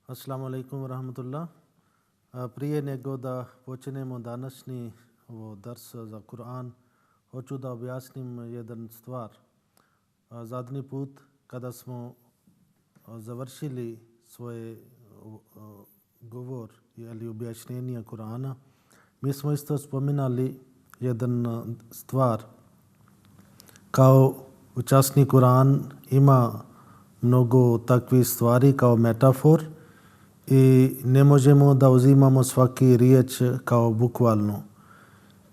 Assalamu alaikum wa rahmatullah. Prije nego da počnemo današnji dars za Kur'an, hoću da objasnim jedan stvar. Zadnji put kada smo završili svoje govor ili objašnjenje Kur'ana, mi smo isto spominali jedan stvar. Kao učasnik Kur'an ima mnogo takvih stvari kao metafor i ne možemo da uzimamo svaki riječ kao bukvalno.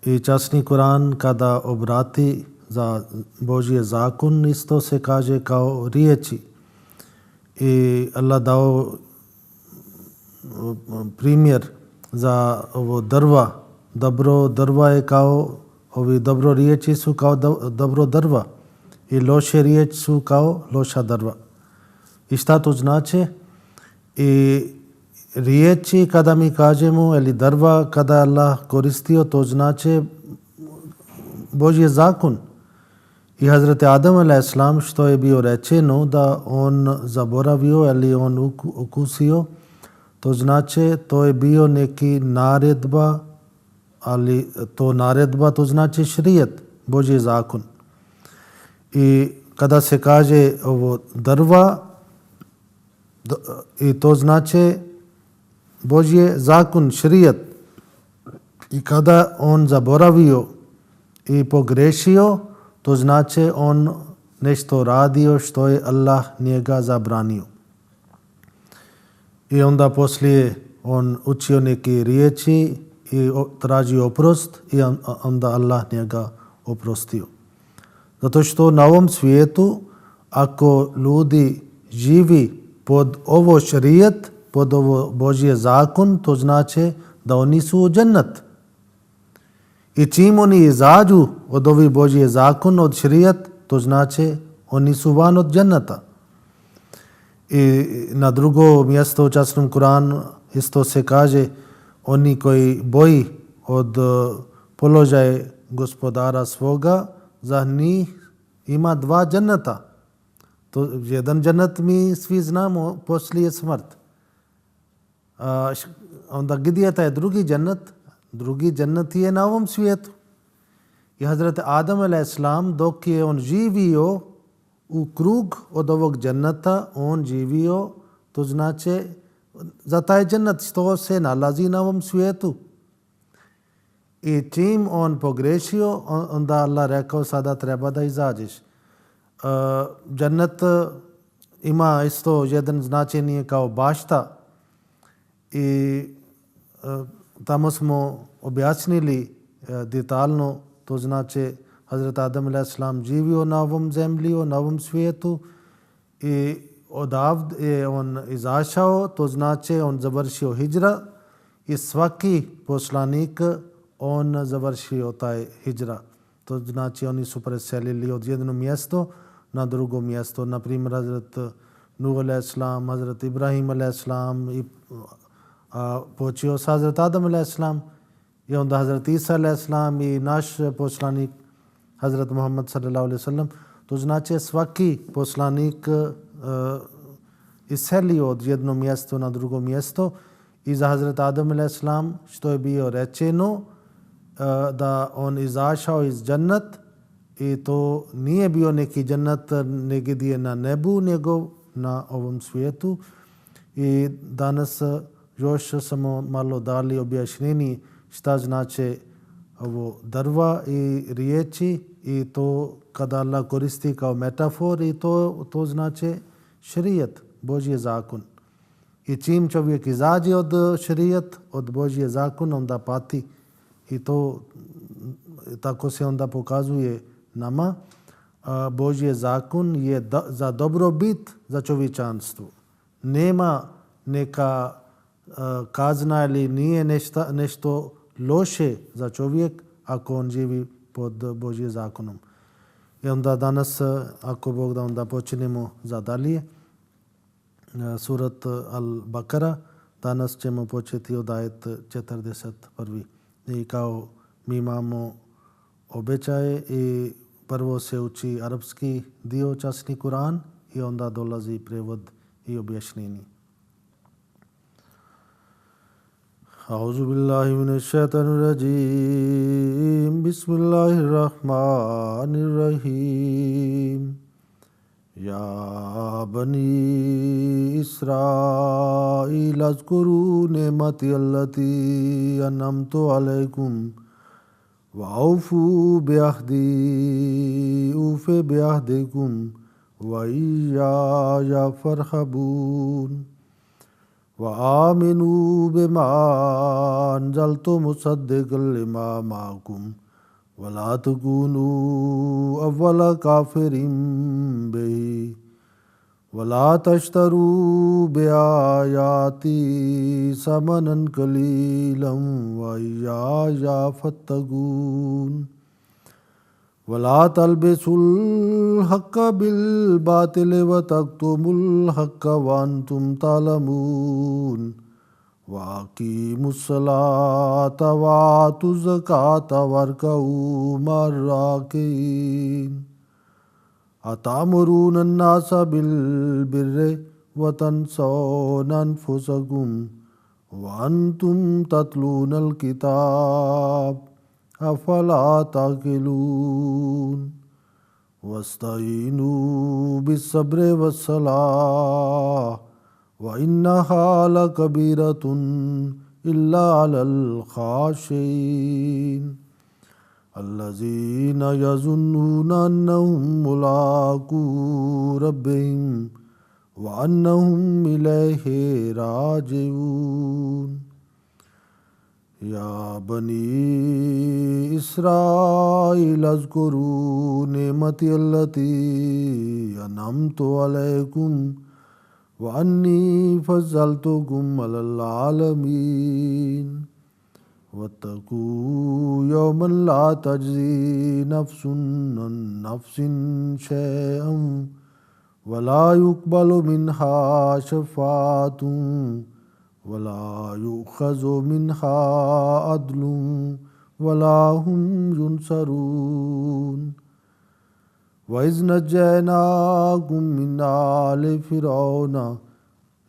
I časni Kur'an kada obrati za Božji zakon isto se kaže kao riječi. I Allah dao primjer za ovo drva. Dobro drva je kao, ovi dobro riječi su kao dobro drva i loše riječi su kao loša drva. I šta to znači? I riječi kada mi kažemo ili drva kada Allah koristio, to znači Božji zakon. I Hazreti Adam a.s. što je bio rečeno da on zaboravio ili on ukusio, to znači to je bio neki naredba, ali to naredba to znači šrijet, Božji zakon. I kada se kaže ovo drva, i to znači Božji zakon, šrijet. I kada on zaboravio i pogrešio, to znači on nešto radio što je Allah njega zabranio. I onda poslije on učio neke riječi i tražio oprost i onda Allah njega oprostio. Zato što na ovom svijetu ako ljudi živi pod ovo šrijet, pod ovo Božji zakon, to znači da oni su u džennet. I čim oni izađu od ovih Božji zakon, od šrijet, to znači oni su van od dženneta. I na drugo mjesto u časnom Kur'anu isto se kaže oni koji boji od položaja gospodara svoga, za njih ima dva dženneta. To jedan džennet mi svi znamo poslije smrt. Onda gdje je taj drugi džennet? Drugi džennet je na ovom svijetu. I Hazret Adam a.s. dok je on živio u krug od ovog dženneta, on živio, to znači za taj džennet što se nalazi na ovom svijetu. I čim on pogrešio, onda Allah rekao sada treba da izađeš. Džennet ima isto jedan značenje kao bašta i tamo smo objasnili detaljno, to znači Hazret Adam a.s. živio na ovom zemlji, na ovom svijetu i odavde je on izašao, to znači on završio hidžra i svaki poslanik on završio taj hidžra. To znači oni su preselili od jedno mjesto na drugo mjesto. Na primjer, Hazret Nuh a.s., Hazret Ibrahim a.s. i počeo s Hazret Adam a.s. i onda Hazret Isa a.s. i naš poslanik Hazret Muhammad s.a.v. To znači svaki poslanik iselio od jedno mjesto na drugo mjesto i za Hazret Adam a.s. što je bio rečeno da on izašao iz džennet i to nije bio neki džennet negdje na nebu, nego na ovom svijetu. I danas još samo malo dali objašnjenje šta znači ovo drva i riječi i to kada Allah koristi kao metafor i to znači šrijet, Božji zakon. I čim čovjek izađe od šrijet, od Božji zakon, onda pati. I to tako se onda pokazuje nama. Božji zakon je za dobrobit za čovječanstvo. Nema neka kazna ili nije nešto loše za čovjek ako on živi pod Božjim zakonom. I onda danas, ako Bog da, onda počinemo za dalje. Surat Al-Bakara. Danas ćemo početi od ajet 41. I kao mi imamo običaje i prvo se uči arapski dio časni Kur'an i onda dolazi prevod i objašnjenje. औज़ुबिल्लाहिमिनश्शैतानिर्रजीम बिस्मिल्लाहिर्रहमानिर्रहीम या बनी इस्राईल अज़्कुरू नेमती अल्लती अनअमतु अलैकुम वअफ़ू बिअहदी ऊफ़ि बिअहदिकुम वइय्याया फ़रहबून वआमिनू बिमा अंज़लतु मुसद्दिक़न लिमा माअकुम वला तकूनू अव्वल काफ़िरिन बिही वला तश्तरू बिआयाती समनन कलीलन वइय्याया फत्तकून वला तल्बिसुल हक़्क़ बिल बातिल व तक्तुमुल हक़्क़ व अंतुम तालमून वाक़ीमुस्सलात व आतुज़ ज़कात वरकऊ मर्राकीन अतामुरून अन्नास बिल बिर्रि व तंसौना अनफुसकुम व अंतुम ततलूनल किताब अफ़ला ताक़िलून वस्तईनू बिस्सब्रि वस्सलाह व इन्नहा लकबीरतुन इल्ला अलल ख़ाशिईन अल्लज़ीना यज़ुन्नूना अन्नहुम मुलाक़ू रब्बिहिम व अन्नहुम इलैहि राजिऊन या बनी इस्राईल अज़्कुरू नेमती अल्लती अनअमतु अलैकुम व अन्नी फ़ज़्ज़लतुकुम अलल आलमीन वत्तकू यौमन ला तज्ज़ी नफ़्सुन अन नफ़्सिन शैअन वला युक़बलु मिन्हा शफ़ाअतुन वला युख़ज़ु मिन्हा अदलुन वला हुम युनसरून वइज़ नज्जयनाकुम मिन आलि फ़िरऔन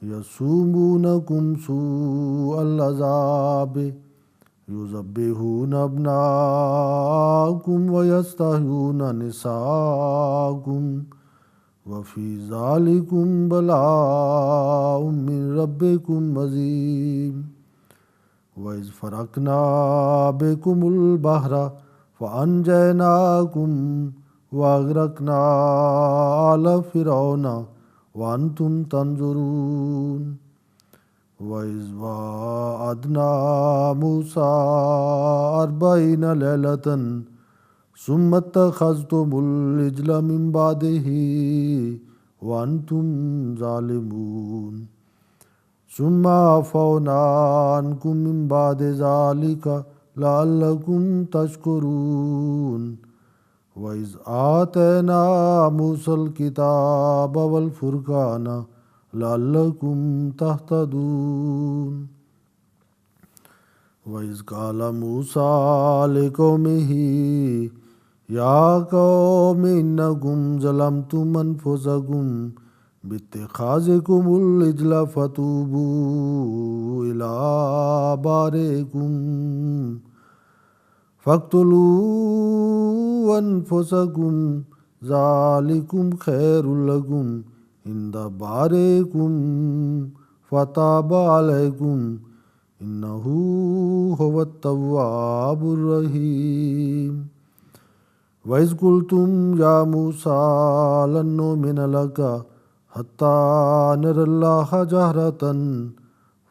यसूमूनकुम सूअल अज़ाब युज़ब्बिहूना अब्नाअकुम व यस्तहयूना निसाअकुम व फ़ी ज़ालिकुम बलाउम मिन रब्बिकुम अज़ीम वइज़ फ़रक़ना बिकुमुल बहरा फ़अनजयनाकुम व अग़रक़ना आला फ़िरऔन व अंतुम तंज़ुरून वइज़ वाअदना मूसा अर्बईन लैलतन सुम्म इत्तख़ज़्तुमुल इज्ल मिन बादिही व अंतुम ज़ालिमून सुम्म अफ़ौना अन्कुम मिन बादि ज़ालिका लअल्लकुम तशकुरून वइज़ आतैना मूसल किताब वल फ़ुरक़ान लअल्लकुम तहतदून वइज़ क़ाल मूसा लिक़ौमिही या क़ौमि इन्नकुम ज़लमतुम अनफ़ुसकुम बित्तिख़ाज़िकुमुल इज्ल फ़तूबू इला बारिकुम फ़क़्तुलू अनफ़ुसकुम ज़ालिकुम ख़ैरुल लकुम इंद बारिकुम फ़ताब अलैकुम इन्नहू हुवत्तव्वाबुर रहीम वइज़ क़ुल्तुम या मूसा लन नु'मिना लका हत्ता नरल्लाह जहरतन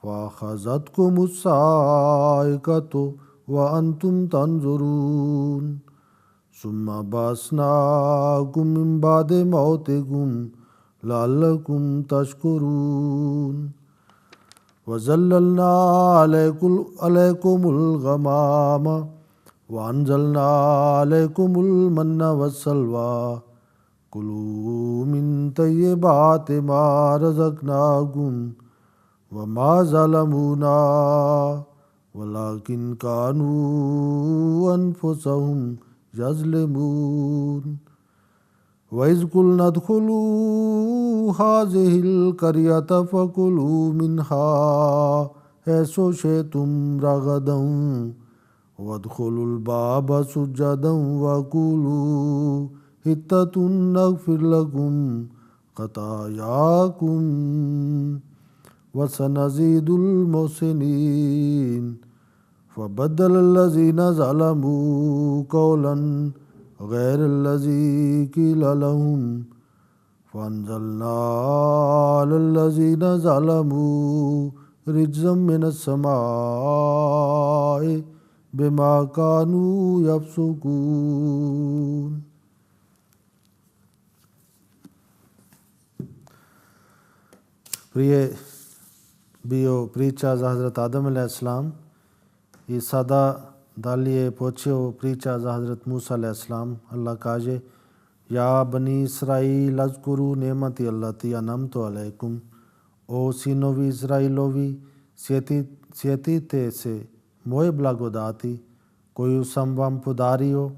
फ़अख़ज़तकुमुस साइक़तु व अंतुम तंज़ुरून सुम्मा बअसनाकुम मिन बादि मौतिकुम लअल्लकुम तशकुरून वज़ल्ललना अलैकुमुल गमाम व अंज़लना अलैकुमुल मन्ना वस्सलवा कुलू मिन तय्यिबाति मा रज़क़नाकुम व मा ज़लमूना वलाकिन कानू अनफुसहुम यज़लिमून वइज़ क़ुल्ना उद्ख़ुलू हाज़िहिल क़र्यत फ़कुलू मिन्हा ऐसो शेतुम रगदं वदखुलुल बाबा सुज्जदं वकुलू हित्ततुन नगफिर लकुम खतायाकुम वसनज़ीदुल मोहसिनीन फ़बद्दलल्लज़ीना ज़लमू क़ौलन ग़ैरल्लज़ी क़ील लहुम फ़अंज़लना अलल्लज़ीना ज़लमू रिज्ज़म मिनस्समाइ बिमा कानू यफ़्सुकून। Prije bio priča za Hazrat Adam a.s. i sada dalje počeo priča za Hazrat Musa a.s. Allah kaže: Ja bani Israil azkuru nemati allati anamtu alaikum. O sinovi Izrailovi, sjetite se moje blagodati koju sam vam podario.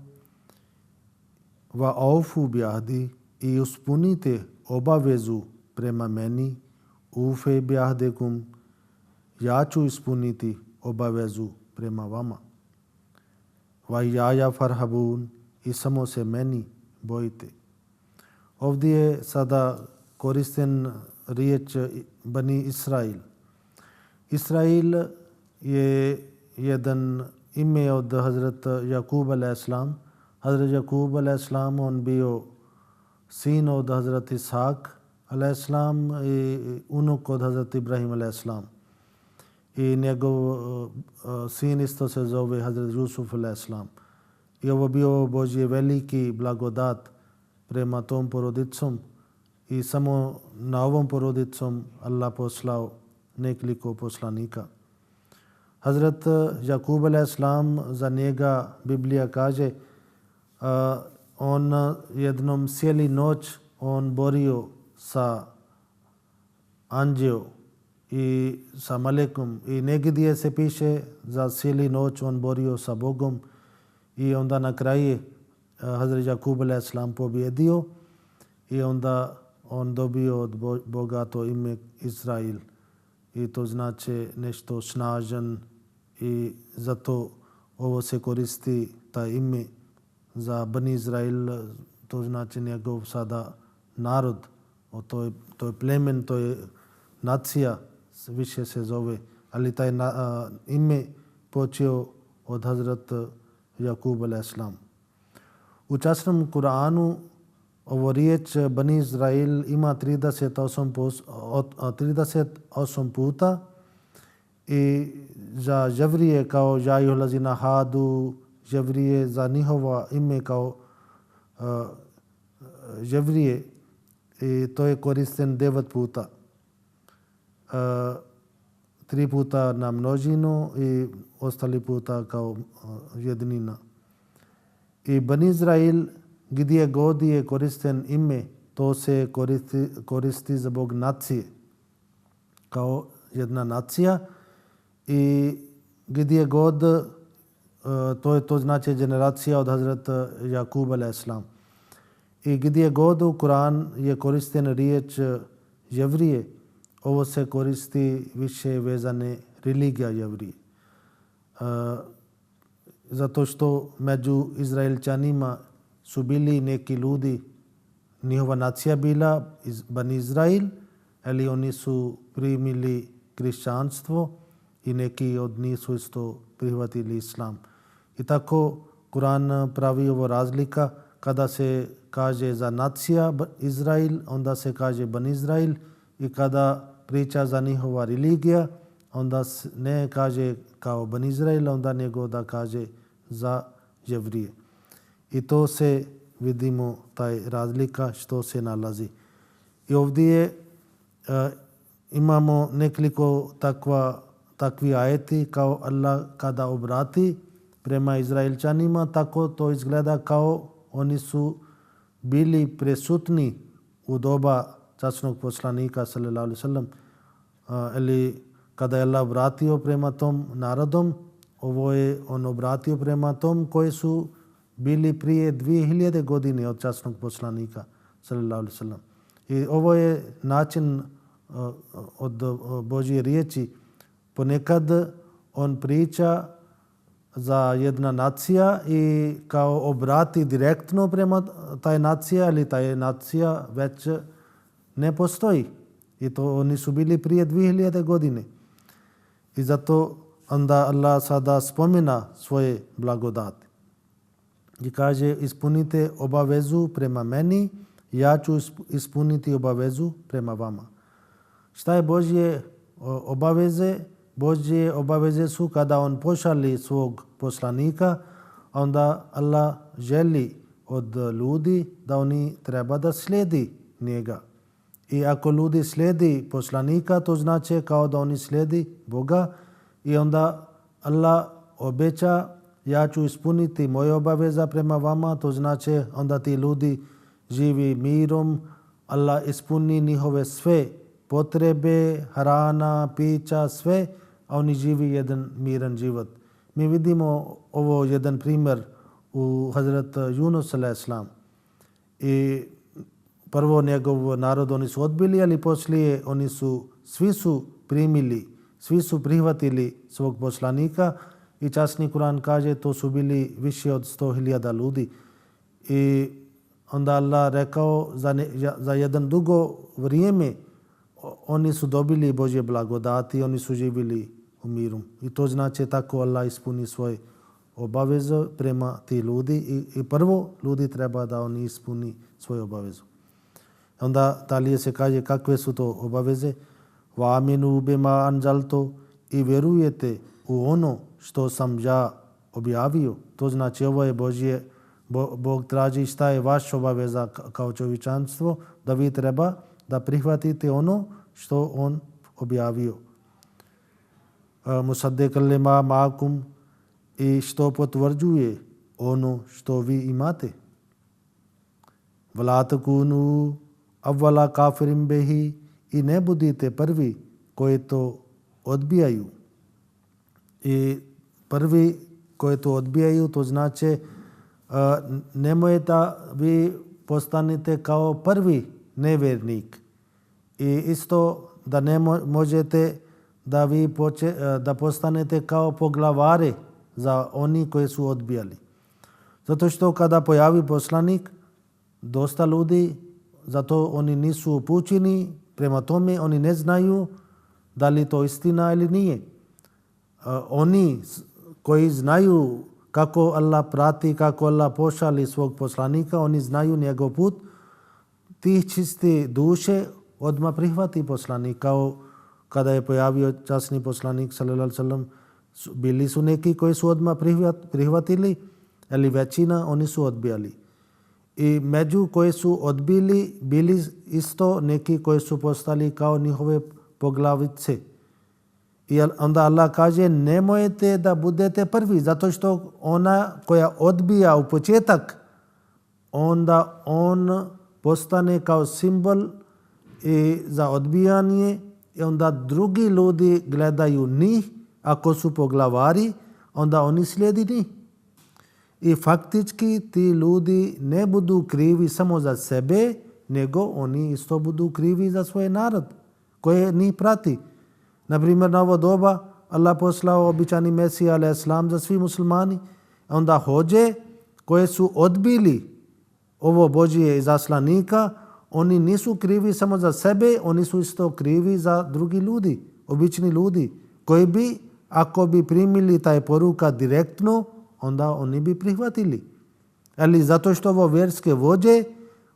Va aufu biahdi, i uspunite obavezu prema meni. Ufe biahdekum, ja ću ispuniti obavezu prema vama. Va jaja farhabun, i samo se meni bojite. Ovdje je sada koristen riječ Bani Israil. Israil je jedan ime od Hazrat Jakub a.s. Hazrat Jakub a.s. on bio sin od Hazrat Ishaq a.s. i unuk od Hazrat Ibrahim a.s. I njegov sin isto se zove Hazrat Jusuf a.s. I ovo bio Božji veliki blagodat prema tom porodicom i samo na ovom porodicom Allah poslao nekoliko poslanika. Hazrat Jakub a.s. za njega Biblija kaže on jednom cijeli noć on borio sa anđeo i sa malekom i negdje se piše za cijeli noć on borio sa Bogom i onda na kraju Hazrat Jakub a.s. pobjedio i onda on dobio od Boga to ime Izrail i to znači nešto snažan i zato ovo se koristi taj ime za Bani Izrail, to znači njegov sada narod, to je plemen, to je nacija, više se zove, ali taj ime počeo od Hazrat Jakub a.s. U časnom Kur'anu ovo riječ Bani Izrail ima 38 puta i za Ževrije kao Jajuhlazina Hadu, Ževrije za njihova ime kao Ževrije i to je koristen 9 puta. 3 puta na množinu i ostali puta kao jednina. I Bani Izrail gdje god je koristen ime, to se koristi zbog nacije, kao jedna nacija i gdje god, to znači generacija od Hazrat Jakub a.s. I gdje god u Kur'an je koristen riječ Jevrije, ovo se koristi više vezane religija Jevrije. Zato što među Izraelčanima su bili neki ljudi, njihova nacija bila iz Bani Izrail, ali oni su primili kršćanstvo i neki od njih su isto prihvatili islam. I tako Kur'an pravi ovo razlika, kada se kaže za nacija Izrail, onda se kaže Bani Izrail i kada priča za njihova religija, onda ne kaže kao Bani Izrail, onda nego da kaže za Jevrije. I to se vidimo taj razlika što se nalazi. I ovdje imamo nekoliko takvi ajeti kao Allah kada obrati prema Izraelčanima, tako to izgleda kao oni su bili prisutni u doba časnog poslanika sallallahu alejhi ve sellem, ili kada je Allah obratio prema tom narodom, ovo je on obratio prema tom koji su bili prije 2000 godine od časnog poslanika sallallahu alejhi ve sellem. I ovo je način od Božje riječi ponekad on priča za jedna nacija i kao obrati direktno prema taj nacija, ali taj nacija već ne postoji. I to oni su bili prije 2000 godine. I zato onda Allah sada spomina svoje blagodati. I kaže, ispunite obavezu prema meni, ja ću ispuniti obavezu prema vama. Šta je Božje obaveze? Božje obaveze su kada on pošalje svog poslanika, onda Allah želi od ljudi da oni treba da slijedi njega. I ako ljudi slijedi poslanika, to znači kao da oni slijedi Boga i onda Allah obeća, ja ću ispuniti moje obaveza prema vama, to znači onda ti ljudi živi mirom, Allah ispuni njihove sve potrebe, hrana, pića, sve, a oni živi jedan miran život. Mi vidimo ovo jedan primjer u Hazrat Yunus a.s. I prvo njegov narod oni su odbili, ali poslije svi su primili, svi su prihvatili svog poslanika i časni Kur'an kaže to su bili više od 100.000 ljudi. I onda Allah rekao za jedan dugo vrijeme oni su dobili Božje blagodati, oni su živjeli u miru. I to znači tako Allah ispuni svoje obaveze prema ti ljudi i prvo ljudi treba da oni ispuni svoju obavezu. Onda dalje se kaže kakve su to obaveze. Vaminu bima anzaltu, i vjerujete u ono što sam ja objavio. To znači ovo je Božje, Bog traži šta je vaša obaveza kao čovječanstvo, da vi treba da prihvatite ono što on objavio. Musaddiqan lima ma'akum, i što potvrđuje ono što vi imate. Wala takunu awwala kafirin bihi, i ne budite prvi koji to odbijaju. I prvi koji to odbijaju, to znači nemoj da vi postanete kao prvi nevjernik. I isto da ne možete da vi da postanete kao poglavari za oni koji su odbijali. Zato što kada pojavi poslanik, dosta ljudi, zato oni nisu upućeni, prema tome oni ne znaju da li to istina ili nije. Oni koji znaju kako Allah prati, kako Allah pošalje svog poslanika, oni znaju njegov put, tih čisti duše odmah prihvati poslanik. Kao kada je pojavio časni poslanik sallallahu alejhi ve sellem, bili su neki koji su odmah prihvatili, ali većina oni su odbijali. I među koji su odbili bili isto neki koji su postali kao njihove poglavice. I onda Allah kaže nemojte da budete prvi, zato što ona koja odbija u početak, onda on postane kao simbol i za odbijanje i onda drugi ljudi gledaju njih, ako su poglavari, onda oni slijedi njih. I faktički ti ljudi ne budu krivi samo za sebe, nego oni isto budu krivi za svoj narod koje njih prati. Naprimjer, na ovo doba Allah poslao običani Mesija alejselam za svi muslimani, onda hođe koje su odbili ovo Božje izaslanika, oni nisu krivi samo za sebe, oni su isto krivi za drugi ljudi, obični ljudi, koji bi, ako bi primili taj poruka direktno, onda oni bi prihvatili. Ali zato što ovo vjerske vođe,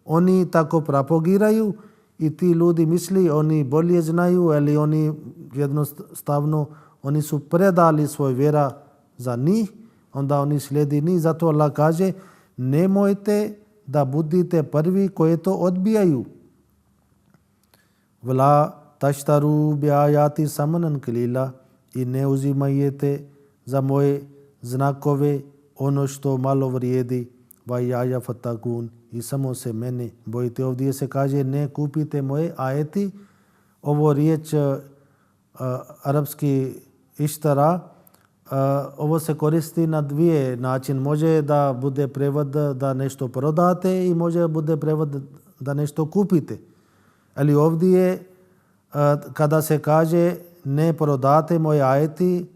oni tako propagiraju i ti ljudi misli, oni bolje znaju, ali oni jednostavno, oni su predali svoj vjera za njih, onda oni slijedi njih. Zato Allah kaže, nemojte da budite prvi koji to odbijaju. Vla taštaru bi ajati samanan kalila, i ne uzimajte za moje znakove ono što malo vrijedi, vajaja fatakun, i samo se mene bojite. Ovdje se kaže ne kupite moje ajeti. Ovo riječ arapski ištara, ovo se koristi na dvije način. Može da bude prevod da nešto prodate i može bude prevod da nešto kupite. Ali ovdje kada se kaže ne prodate moje ajeti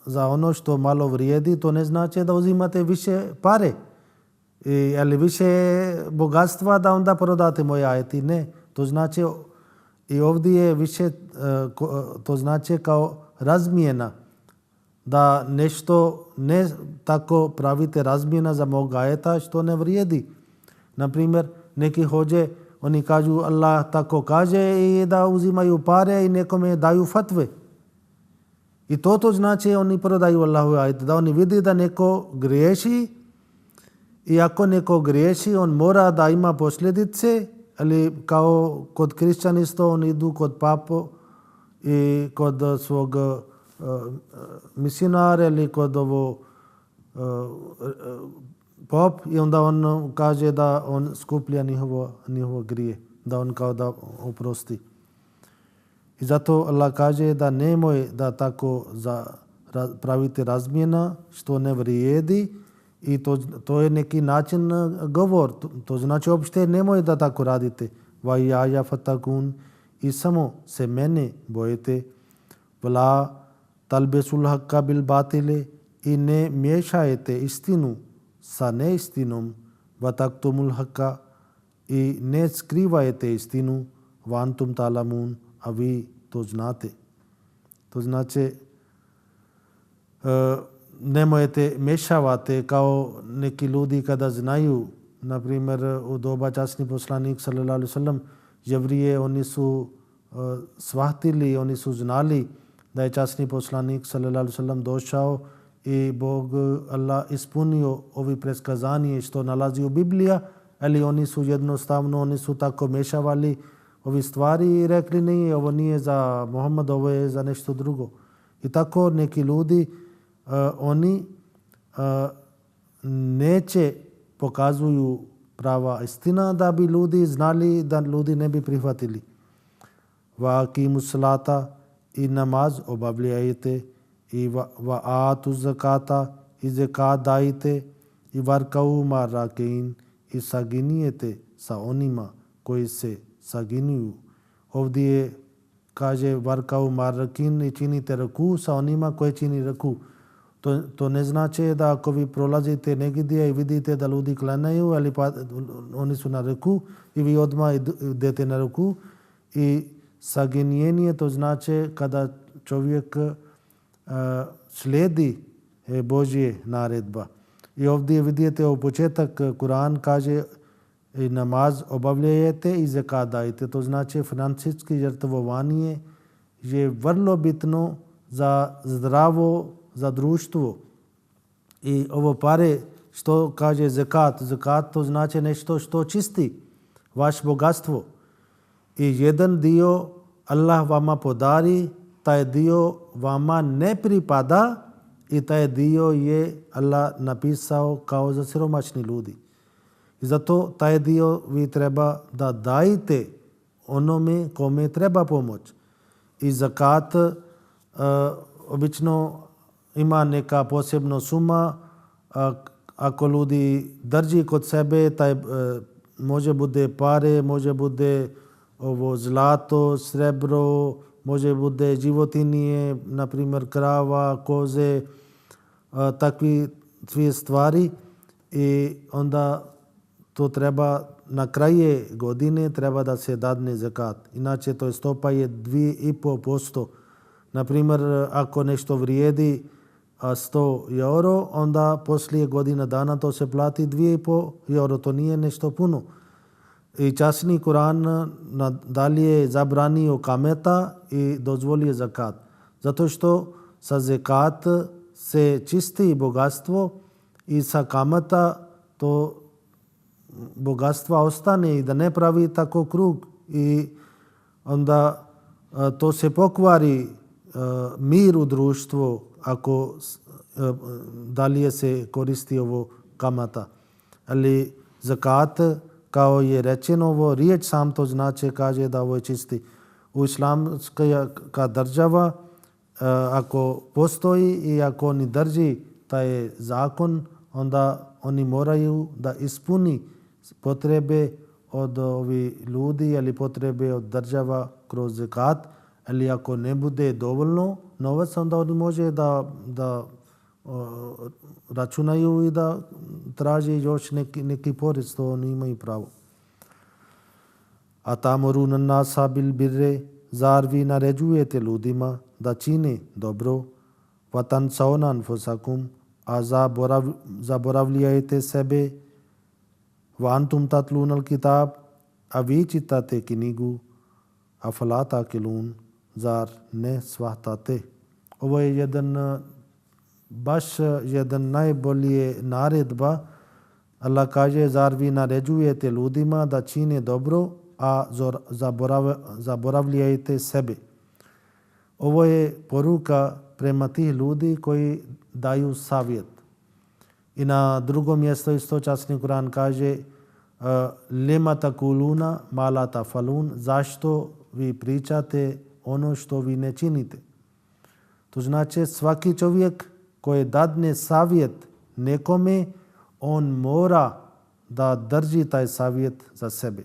za ono što malo vrijedi, to ne znači da uzimate više pare ili više bogatstva da onda prodate moje ajeti. Ne, to znači i ovdje je više, to znači kao razmjena, da nešto ne tako pravite razmjena za mog ajeta što ne vrijedi. Naprimjer, neki hođe, oni kažu Allah tako kaže i da uzimaju pare i nekome daju fatve. I to znači oni prodaju Allahu ajet, da oni vidi da neko griješi i ako neko griješi on mora da ima posljedice, ali kao kod kršćanista oni idu kod papu i kod svog misionara ili kod ovo pop i onda on kaže da on skuplja njihovo grije, da on kao da oprosti. I zato Allah kaže da nemoj da tako pravite razmjena što ne vrijedi i to je neki način govor. To znači uopšte nemoj da tako radite. Vajaja fatakun i samo se mene bojite. Vala talbesul haqqa bil batile i ne miješajte istinu sa neistinom. Vataktumul haqqa i ne skrivajte istinu. Vantum talamun a vi to znate. To znači nemojte mešavate kao neki ljudi kada znaju, na primjer u doba časni poslanik sallallahu alejhi ve sellem, jevrije oni su shvatili, oni su znali da je časni poslanik sallallahu alejhi ve sellem došao i Bog Allah ispunio ovi predskazanje što nalazi u Biblija, ali oni su jednostavno, oni su tako mešavali ovi stvari i rekli ne, ovo nije za Muhammad, ovo je za nešto drugo. I tako neki ljudi, oni neće pokazuju prava istina da bi ljudi znali, da ljudi ne bi prihvatili. Va aqimu salata i namaz obavljajte i va atu zakata i zakat dajte i varkau ma rakin i saginijete sa onima koji se saginuju. Ovdje kaže varkau marrakin i činite ruku sa onima koji čini ruku. To ne znači da ako vi prolazite negdje i vidite da ljudi klanjaju, ali oni su na ruku i vi odmah idete na ruku. I saginjenje to znači kada čovjek slijedi Božje naredba. I ovdje vidite u početak Kur'an kaže i namaz obavljajte i zakat dajte. To znači financijski žrtvovanje je vrlo bitno za zdravo, za društvo. I ovo pare što kaže zakat, zakat to znači nešto što čisti vaš bogatstvo. I jedan dio Allah vama podari, taj dio vama ne pripada i taj dio je Allah napisao kao za siromašni ljudi. I zato taj dio vi treba da dajte onome kome treba pomoć. I zakat obično ima neka posebna suma. Ako ljudi drži kod sebe, taj može bude pare, može bude ovo zlato, srebro, može bude životinje, na primjer krava, koze, takve stvari. I onda to treba na kraje godine treba da se dadne zakat. Inače to je stopa je 2,5%. Na primjer, ako nešto vrijedi 100 euro, onda poslije godina dana to se plati 2,5 euro. To nije nešto puno. I časni Kur'an dalje zabranio kameta i dozvolio zakat. Zato što sa zakat se čisti bogatstvo i sa kamata to bogatstva ostane i da ne pravi tako krug i onda to se pokvari mir u društvu ako dalje se koristi ovo kamata. Ali zakat, kao je rečeno, ovo riječ sam to znači, kaže da ovo je čisti. U islamska država ako postoji i ako oni drži taj zakon, onda oni moraju da ispuni potrebe od ovih ljudi ili potrebe od država kroz zakat, Ali ako ne bude dovoljno novac, onda oni može da računaju i da traže još neki porez, to oni imaju pravo. A tamuruna nasa bil birre, zar vi naređujete ljudima da čine dobro, vatan sauna anfusakum, a zaboravljajte sebe, vantum tatlun kitab, a vi čitate knjigu, a falata kilun, zar ne shvatate. Ovo je baš jedan najbolje naredba. Allah kaže, zar vi naređujete ljudima da čine dobro, a zaboravljajte sebe. Ovo je poruka prema tih ljudi koji daju savjet. I na drugom mjestu isto časni Kur'an kaže, lima takuluna ma la tafalun, zašto vi pričate ono što vi ne činite. To znači svaki čovjek koji dadne savjet nekome, on mora da drži taj savjet za sebe.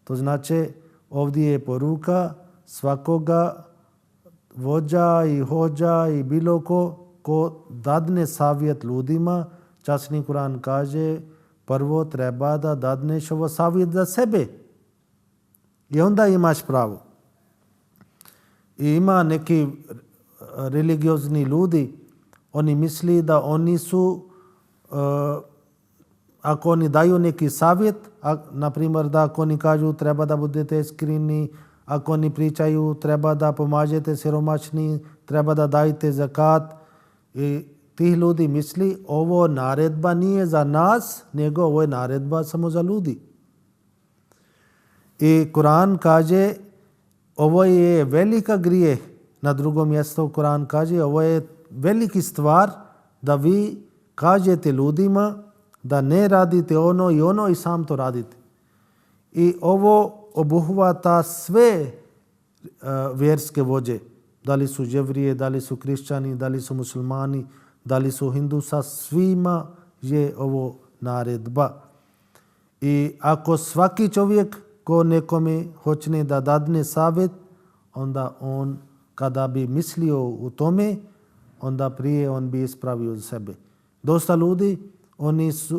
To znači ovdje je poruka svakoga vođa i hođa i bilo ko dadne savjet ljudima, časni Kur'an kaže, prvo treba da dadneš ovo savjet za sebe. I onda imaš pravo. I ima neki religiozni ljudi, oni misli da oni su, ako oni daju neki savjet, na primjer da ako oni kažu treba da budete iskreni, ako oni pričaju treba da pomažete siromašni, treba da dajete zakat, i tih ljudi misli ovo naredba nije za nas, nego ovo je naredba samo za ljudi. I Kur'an kaže ovo je velika grijeh. Na drugom mjestu Kur'an kaže ovo je veliki stvar da vi kažete ljudima da ne radite ono i sam to radite. I ovo obuhvata sve vjerske vođe. Da li su Jevrije, da li su Kršćani, da li su muslimani, da li su Hindusa, svima je ovo naredba. I ako svaki čovjek ko nekome hoće da dadne savjet, onda on kada bi mislio u tome, onda prije on bi ispravio sebe. Dosta ljudi,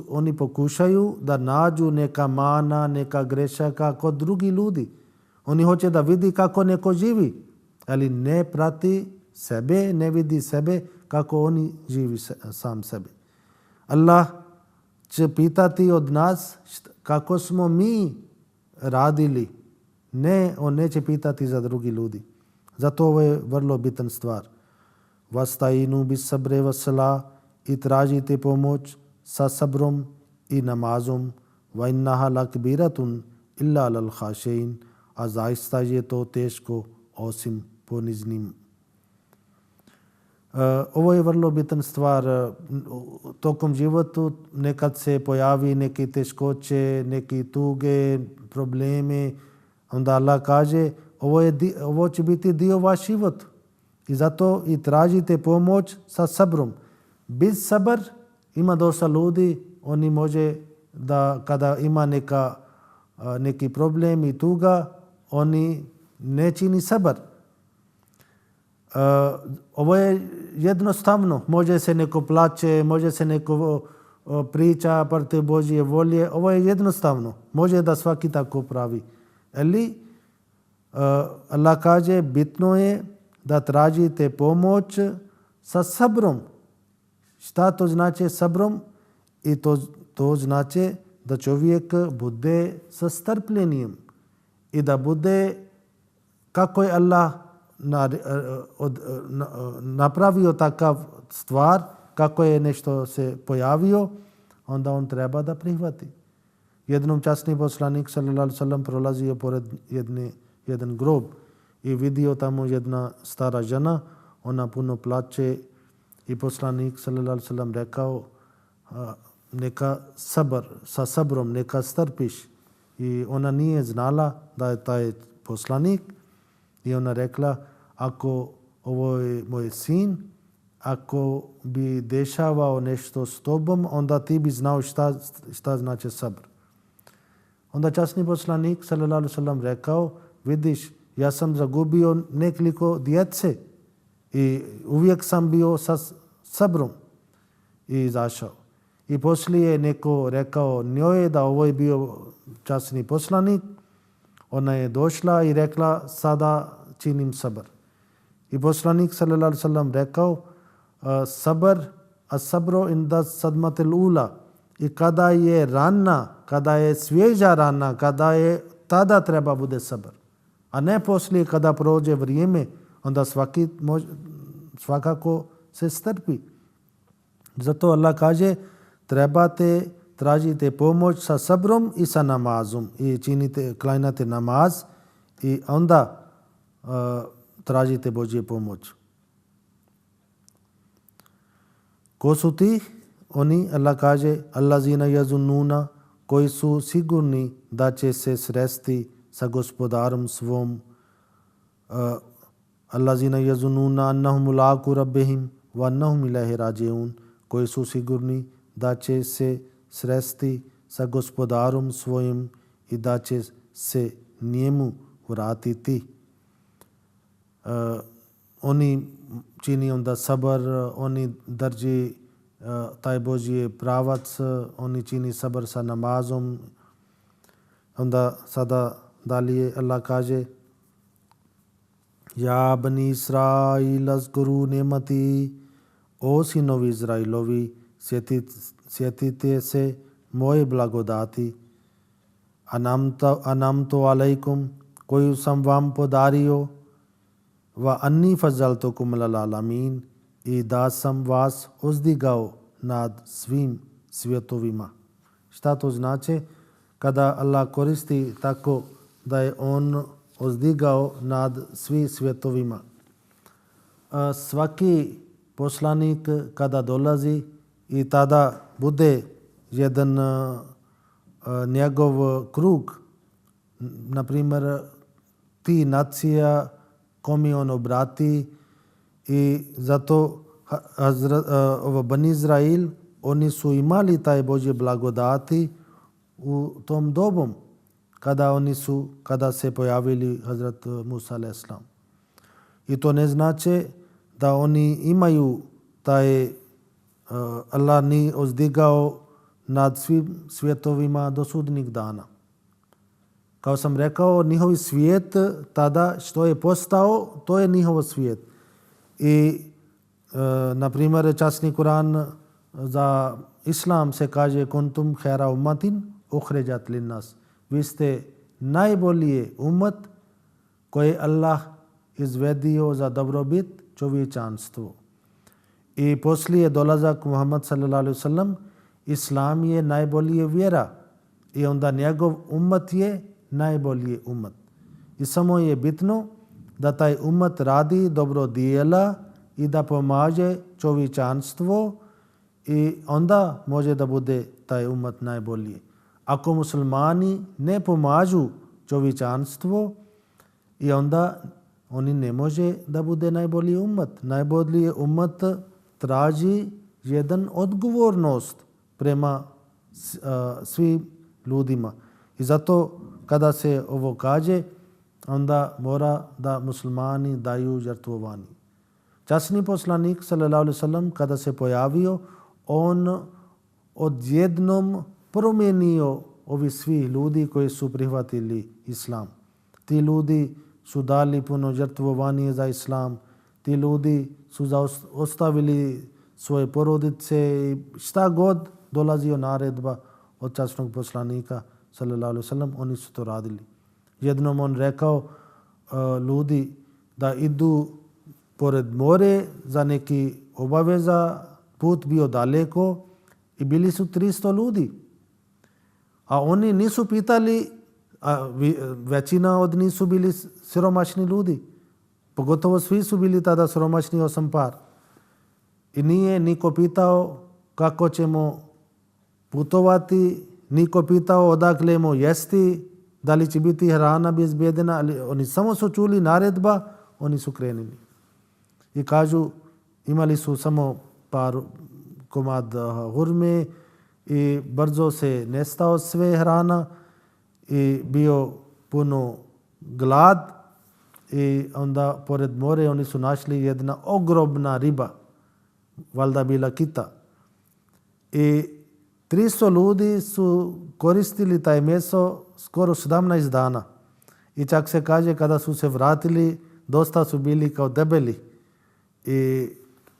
oni pokušaju da nađu neka mana, neka grešaka kod drugih ljudi. Oni hoće da vidi kako neko živi, ali ne prati sebe, ne vidi sebe kako oni živi sam sebe. Allah će pitati od nas kako smo mi radili. Ne, on neće pitati za drugi ljudi. Zato ovo je vrlo bitan stvar. Vastainu bis sabre vasala, i tražite pomoć sa sabrom i namazom. Va innaha lakbiratun illa lal khashin, a zaista je to teško osim poniznim. Ovo je vrlo bitan stvar. Tokom životu nekad se pojavi neke teškoće, neke tuge, probleme. Onda Allah kaže ovo će biti dio vaš život. I zato i tražite pomoć sa sabrom. Bez sabr ima dosta ljudi, oni može da kada ima neki problem i tuga, oni ne čini sabr. Ovo je jednostavno. Može se neko plaće, može se neko priča protiv Božje volje. Ovo je jednostavno. Može da svaki tako pravi. Ali Allah kaže bitno je da tražite pomoć sa sabrom. Šta to znači sabrom? I to znači da čovjek bude sa strpljenjem i da bude kako je Allah napravio takav stvar, kako je nešto se pojavio, onda on treba da prihvati. Jednom časni poslanik sallallahu alejhi ve sellem prolazio pored jedan grob i vidio tamo jedna stara žena, ona puno plače i poslanik sallallahu alejhi ve sellem rekao neka sa sabrom neka strpiš. I ona nije znala da je taj poslanik i ona rekla ako ovo je moj sin, ako bi dešavao nešto s tobom, onda ti bi znao šta znači sabr. Onda časni poslanik sallallahu alejhi ve sellem rekao, vidiš, ja sam zagubio nekoliko djece i uvijek sam bio sa sabrom i izašao. I poslije je neko rekao njoj da ovo je bio časni poslanik. Ona je došla i rekla sada činim sabr. I poslanik sallallahu alejhi ve sellem rekao sabr as-sabru inda sadmatil ula. I kada je rana, kada je svježa rana, kada je tada treba bude sabr. A ne poslije kada prođe vrijeme, onda svakako se strpi. Zato Allah kaže trebate tražite pomoć sa sabrom i sa namazom i klanjate namaz i onda tražite Božje pomoć. Ko su ti? Oni, Allah kaže, allazina yazunnuna, koji su sigurni da će se sresti sa gospodarom svom. Allazina yazunnuna annahum mulaqu rabbihim wa annahum ilaihi raji'un, koji su sigurni da će se sresti sa gospodarom svojim i da će se njemu vratiti. Oni čini onda sabr, oni drži taj Božji pravac, oni čini sabr sa namazom. Onda sada dalje Allah kaže Ja bani Israil azkuru nemati, o sinovi Izrailovi, sjetite se moje blagodati. Anamtu alaikum, koju sam vam podario, va anni fazaltukum alal alamin, i da sam vas uzdigao nad svim svjetovima. Šta to znači? Kada Allah koristi tako da je on uzdigao nad svim svjetovima. Svaki poslanik kada dolazi i tada bude jedan njegov krug, na primjer ti nacija kome on obrati, i zato Bani Izrail, oni su imali taj Božje blagodati u tom dobom kada se pojavili Hazrat Musa a.s. I to ne znači da oni imaju taj Allah ni uzdigao nad svim svjetovima do sudnjeg dana. Kao sam rekao, njihovi svijet tada što je postao, to je njihov svijet. I na primjer časni Kur'an za Islam se kaže kuntum khaira ummatin ukhrijat linnas. Vi ste najbolji ummat koji Allah izvedio za dobrobit čovječanstvu. I poslije dolazak Muhammad sallallahu alejhi ve sellem, Islam je najbolji vjera i onda njegov ummat je najbolji ummat. I samo je bitno da taj ummat radi dobro djela i da pomaže čovječanstvo i onda može da bude taj ummat najbolji. Ako muslimani ne pomažu čovječanstvo i onda oni ne može da bude najbolji ummat. Najbolji ummat traži jedan odgovornost prema svim ljudima. I zato kada se ovo kaže, onda mora da muslimani daju žrtvovanje. Časni poslanik sallallahu alejhi ve sellem kada se pojavio, on odjednom promijenio ovi svi ljudi koji su prihvatili islam. Ti ljudi su dali puno žrtvovanje za islam. Ti ljudi su ostavili svoje porodice i šta god dolazio naredba od časnog poslanika sallallahu alejhi ve sellem, oni su to radili. Jednom on rekao ljudi da idu pored more za neki obaveza, put bio daleko i bili su 300 ljudi. A oni nisu pitali, većina od njih su bili siromašni ljudi. Pogotovo svi su bili tada siromašni osim par. I nije niko pitao kako ćemo putovati, niko pitao odakle ćemo jesti, da li će biti hrana bezbjedna, ali oni samo su čuli naredba, oni su krenuli. I kažu, imali su samo par komad hurme i brzo se nestao sve hrana i bio puno glad i onda pored more oni su našli jedna ogromna riba, valjda bila kita. I 300 ljudi su koristili taj meso skoro 17 dana. I čak se kaže kada su se vratili, dosta su bili kao debeli. I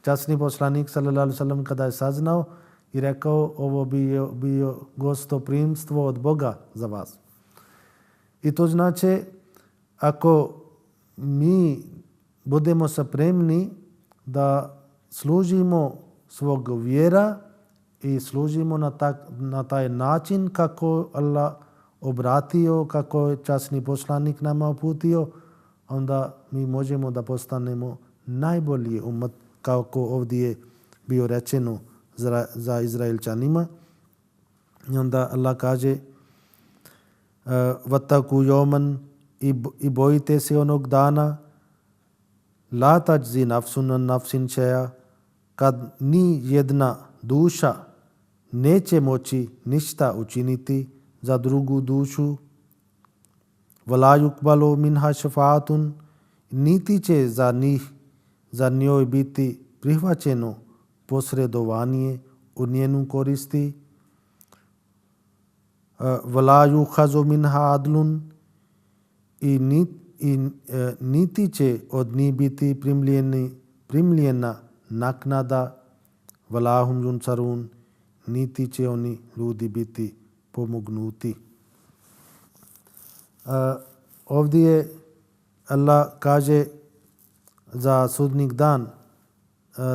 časni poslanik sallallahu alejhi ve sellem kada je saznao i rekao ovo bio gostoprimstvo od Boga za vas. I to znači ako mi budemo spremni da služimo svog vjera i služimo na taj način kako Allah obratio, kako je časni poslanik nama uputio, onda mi možemo da postanemo najbolji umat, kako ovdje je bio rečeno za Izraelčanima. I onda Allah kaže Vattaku joman, i bojite se onog dana, la tajzi nafsun an nafsin šeja, kad ni jedna duša neće moći ništa učiniti za drugu dušu, vala yukbalu minha šefaatun, niti će za njoj biti prihvaćeno posredovanje u njenu koristi, vala yukhazu minha adlun, i niti će od njih biti primljena naknada, vala hum yunsarun, niti će oni ljudi biti pomognuti. Ovdje Allah kaže za sudnik dan,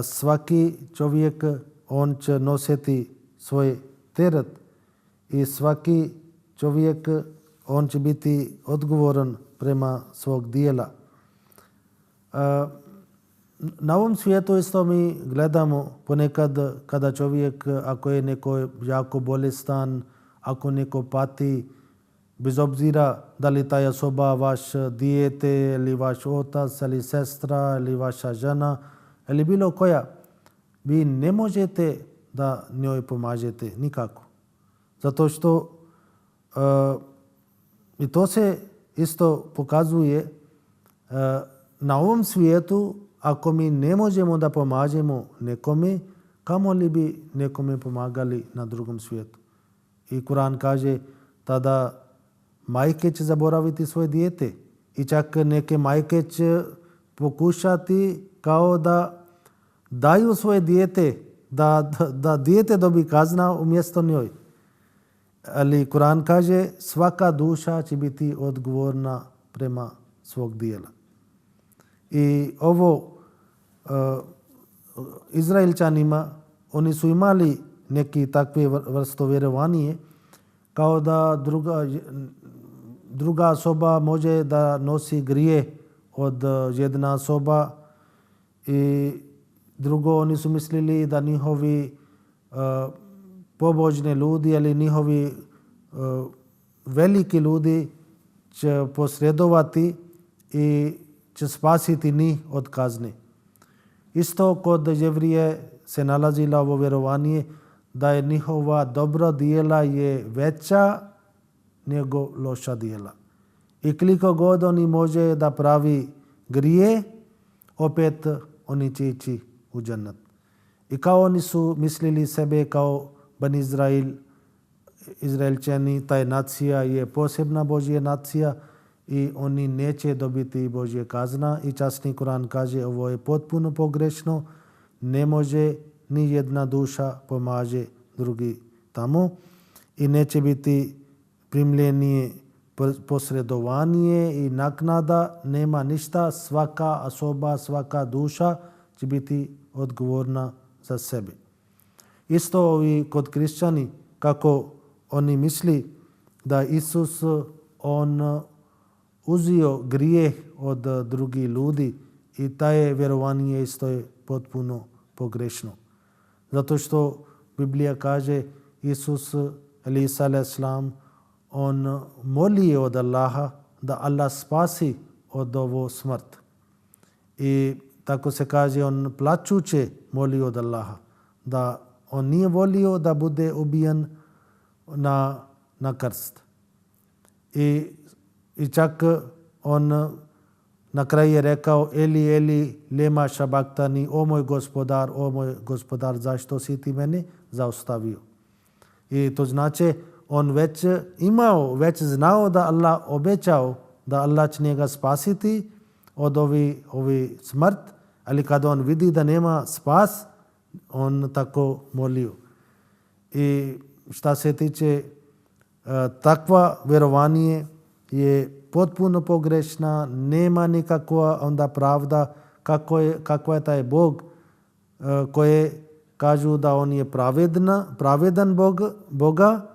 svaki čovjek on će nositi svoj teret i svaki čovjek on će biti odgovoran prema svog dijela. Na ovom svijetu isto mi gledamo ponekad kada čovjek, ako je neko jako bolestan, ako neko pati, bez obzira da li taj osoba vaš dijete ili vaš otac ili sestra ili vaša žena ili bilo koja, vi ne možete da njoj pomažete nikako. Zato što i to se isto pokazuje na ovom svijetu, ako mi ne možemo da pomažemo nekome, kamo li bi nekome pomagali na drugom svijetu? I Kur'an kaže tada majke će zaboraviti svoje dijete i čak neke majke će pokušati kao da daju svoje dijete, da dijete dobi kazna umjesto njoj. Ali Kur'an kaže svaka duša će biti odgovorna prema svog dijela. I ovo Izraelčanima, oni su imali neki takve vrsto vjerovanje kao da druga osoba može da nosi grije od jedna osoba i drugo oni su mislili da njihovi pobožni ljudi ili njihovi veliki ljudi će posredovati i će spasiti njih od kazne. Isto kod Jevrije se nalazilo ovo vjerovanje da je njihova dobra dijela je veća nego loša dijela. I koliko god oni može da pravi grije, opet oni će ići u džennet. I kao oni su mislili sebe kao Bani Izraelčani, taj nacija je posebna Božja nacija i oni neće dobiti Božje kazna. I časni Kur'an kaže ovo je potpuno pogrešno, ne može ni jedna duša pomaže drugi tamo i neće biti primljenije posredovanje i naknada, nema ništa, svaka osoba, svaka duša će biti odgovorna za sebe. Isto i kod kršćani, kako oni misli da Isus on uzio grijeh od drugih ljudi i taj vjerovanje isto je potpuno pogrešno. Zato što Biblija kaže Isus ili Isa a.s. on moli od Allaha da Allah spasi od ovo smrt. I tako se kaže on plačuće moli od Allaha da on nije volio da bude ubijen na krst. I čak on na kraju je rekao Eli, Eli, lema šabaktani, o moj gospodar, zašto si ti mene zaustavio? I to znači on već znao da Allah obećao da Allah će njega spasiti od ovi smrt, ali kada on vidi da nema spas, on tako molio. I šta se tiče takva vjerovanje je potpuno pogrešna, nema nikakva onda pravda kakva je taj Bog koje kažu da on je pravedan Boga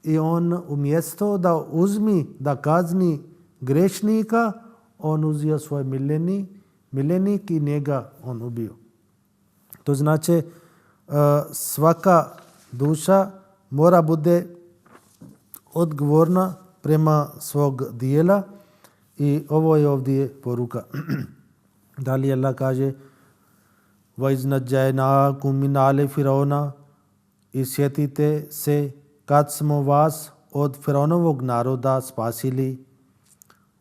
i on umjesto da kazni grešnika, on uzio svoj miljenik i njega on ubio. To znači svaka duša mora bude odgovorna prema svog dijela i ovo je ovdje poruka. Dalje Allah kaže وَإِذْ مِنْ آلِ فِرَعُونَ i sjetite se kad smo vas od Firaonovog naroda spasili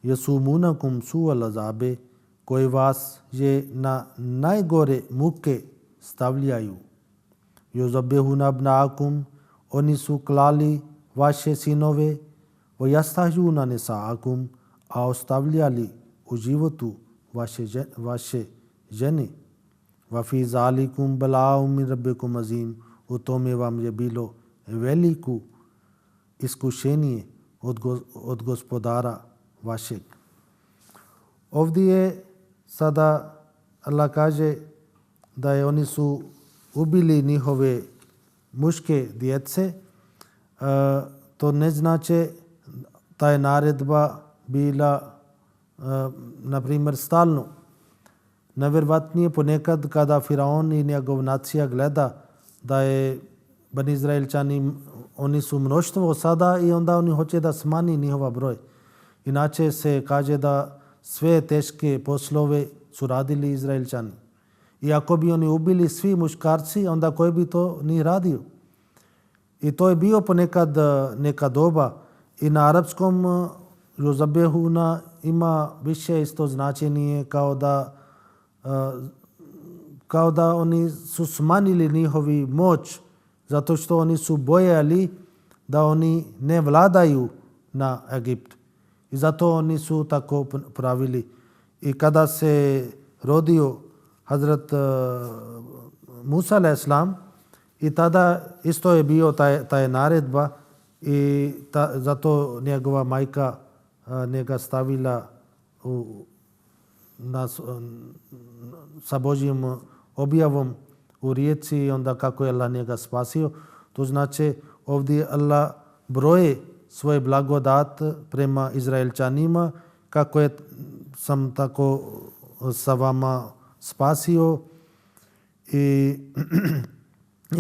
يَسُومُونَكُمْ سُوءَ الْعَذَابِ koji vas je na najgore muke stavljaju. يُذَبِّحُونَ أَبْنَاءَكُمْ oni su klali vaše sinove وَيَسْتَحْيُونَ نِسَاءَكُمْ a ostavljali u životu vaše žene. وَفِي ذَلِكُمْ بَلَاءٌ مِّن رَبِّكُمْ عَظِيمٌ u tome vam je bilo veliko iskušenje od gospodara vašeg. Ovdje je sada Allah kaže da oni su ubili njihove muške djece. To ne znači ta je naredba bila na primjer stalno. Najvjerojatnije ponekad kada Firaon i njegov nacija gleda da je Bani Izraelčani, oni su mnoštvo sada i onda oni hoće da smani njihova broj. Inače se kaže da sve teške poslove su radili Izraelčani. I ako bi oni ubili svi muškarci, onda koji bi to ni radio? I to je bio ponekad neka doba. I na arapskom Yuzabehuna ima više isto značenje kao da oni su smanjili njihovi moć zato što oni su bojali da oni ne vladaju na Egiptu. I zato oni su tako pravili. I kada se rodio Hazrat Musa a.s. i tada isto je bio taj naredba i zato njegova majka njega stavila sa Božjim objavom u rijeci i onda kako je Allah njega spasio. To znači ovdje Allah broje svoje blagodat prema Izraelčanima kako sam tako sa vama spasio i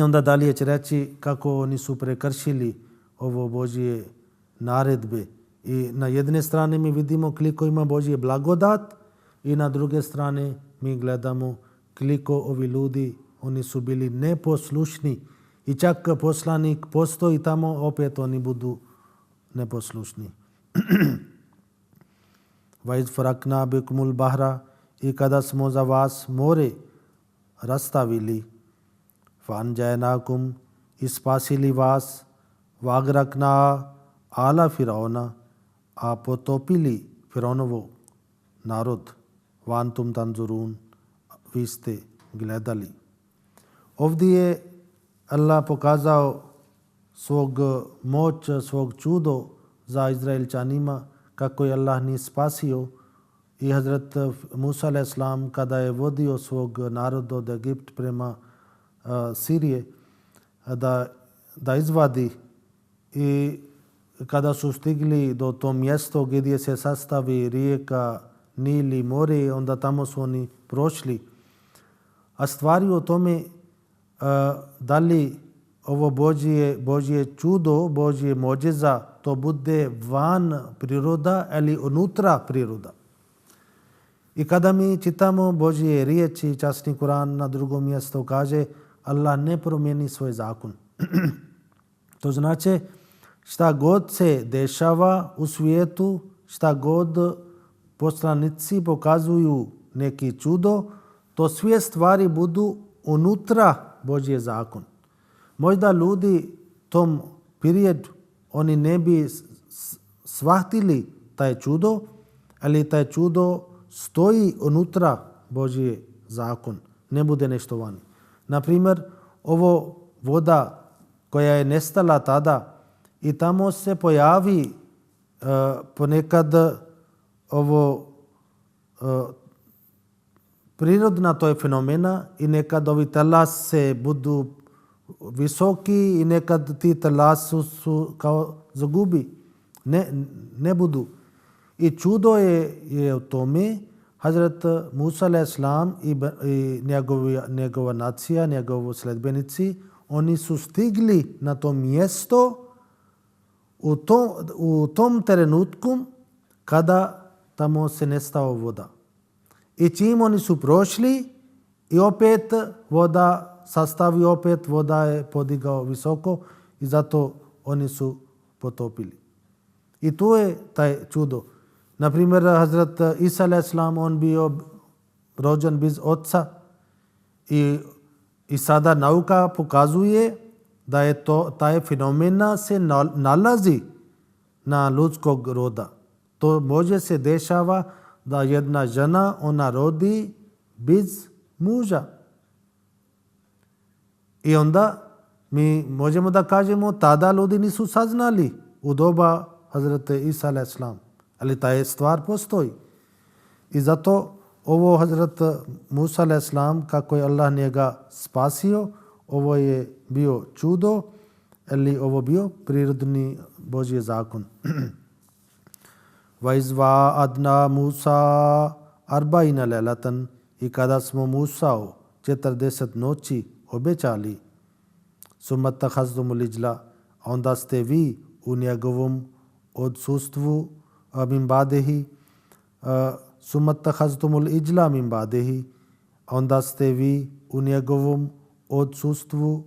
onda dalje će reći kako oni su prekršili ovo Božje naredbe. I na jedne strane mi vidimo koliko ima Božje blagodat i na druge strane mi gledamo koliko ovi ljudi oni su bili neposlušni i čak poslanik postoji tamo, opet oni budu neposlušni. وَإِذْ فَرَقْنَا بِكُمُ الْبَحْرَ i kada smo za vas more rastavili, فَأَنْجَيْنَاكُمْ i spasili vas, وَأَغْرَقْنَا آلَ فِرْعَوْنَ a potopili Firaonovog narod, وَأَنْتُمْ تَنْظُرُونَ vi ste gledali. Ovdje je Allah pokazao svog moć, svog čudo za Izraelčanima kako je Allah njih spasio i Hazrat Musa a.s. kada je vodio svog naroda od Egipta prema Sirije da izvadi i kada su stigli do to mjesto gdje se sastavi rijeka Nil i more, onda tamo su oni prošli. A stvari o tome da li ovo Božje čudo, Božje mođeza, to bude van priroda ili unutra priroda. I kada mi čitamo Božje riječi, časni Kur'an na drugom mjestu kaže Allah ne promijeni svoj zakon. To znači šta god se dešava u svijetu, šta god poslanici pokazuju neki čudo, to sve stvari budu unutra Božje zakon. Možda ljudi tom periodu oni ne bi shvatili taj čudo, ali taj čudo stoji unutra Božje zakon, ne bude nešto vani. Naprimjer, ovo voda koja je nestala tada i tamo se pojavi ponekad ovo prirodna to je fenomena i nekad ovi talase budu visoki i nekad ti talasu su kao zagubi. Ne budu. I čudo je u tome Hazrat Musa a.s. i njegova nacija, njegovi sledbenici, oni su stigli na to mjesto u tom trenutku kada tamo se nestao voda. I čim oni su prošli i opet voda sastavi, opet voda je podigao visoko i zato oni su potopili. I to je taj čudo. Naprimjer, Hazrat Isa a.s. on bio rođen bez oca i sada nauka pokazuje da je taj fenomena se nalazi na ljudskog roda. To može se dešava da jedna žena ona rodi bez muža. I onda mi možemo da kažemo tada ljudi nisu saznali u doba Hazrata Isa a.s. Ali ta stvar postoji. I zato ovo Hazrat Musa a.s. kako je Allah njega spasio, ovo je bio čudo, ali ovo bio prirodni Božji zakon. Vaizva adna Musa arba'ina lelatan i kada smo Musao 40 noći obećali, summa takhaztumul ijla, onda ste vi u njegovom odsustvu min badehi, summa takhaztumul ijla min badehi, onda ste vi u njegovom odsustvu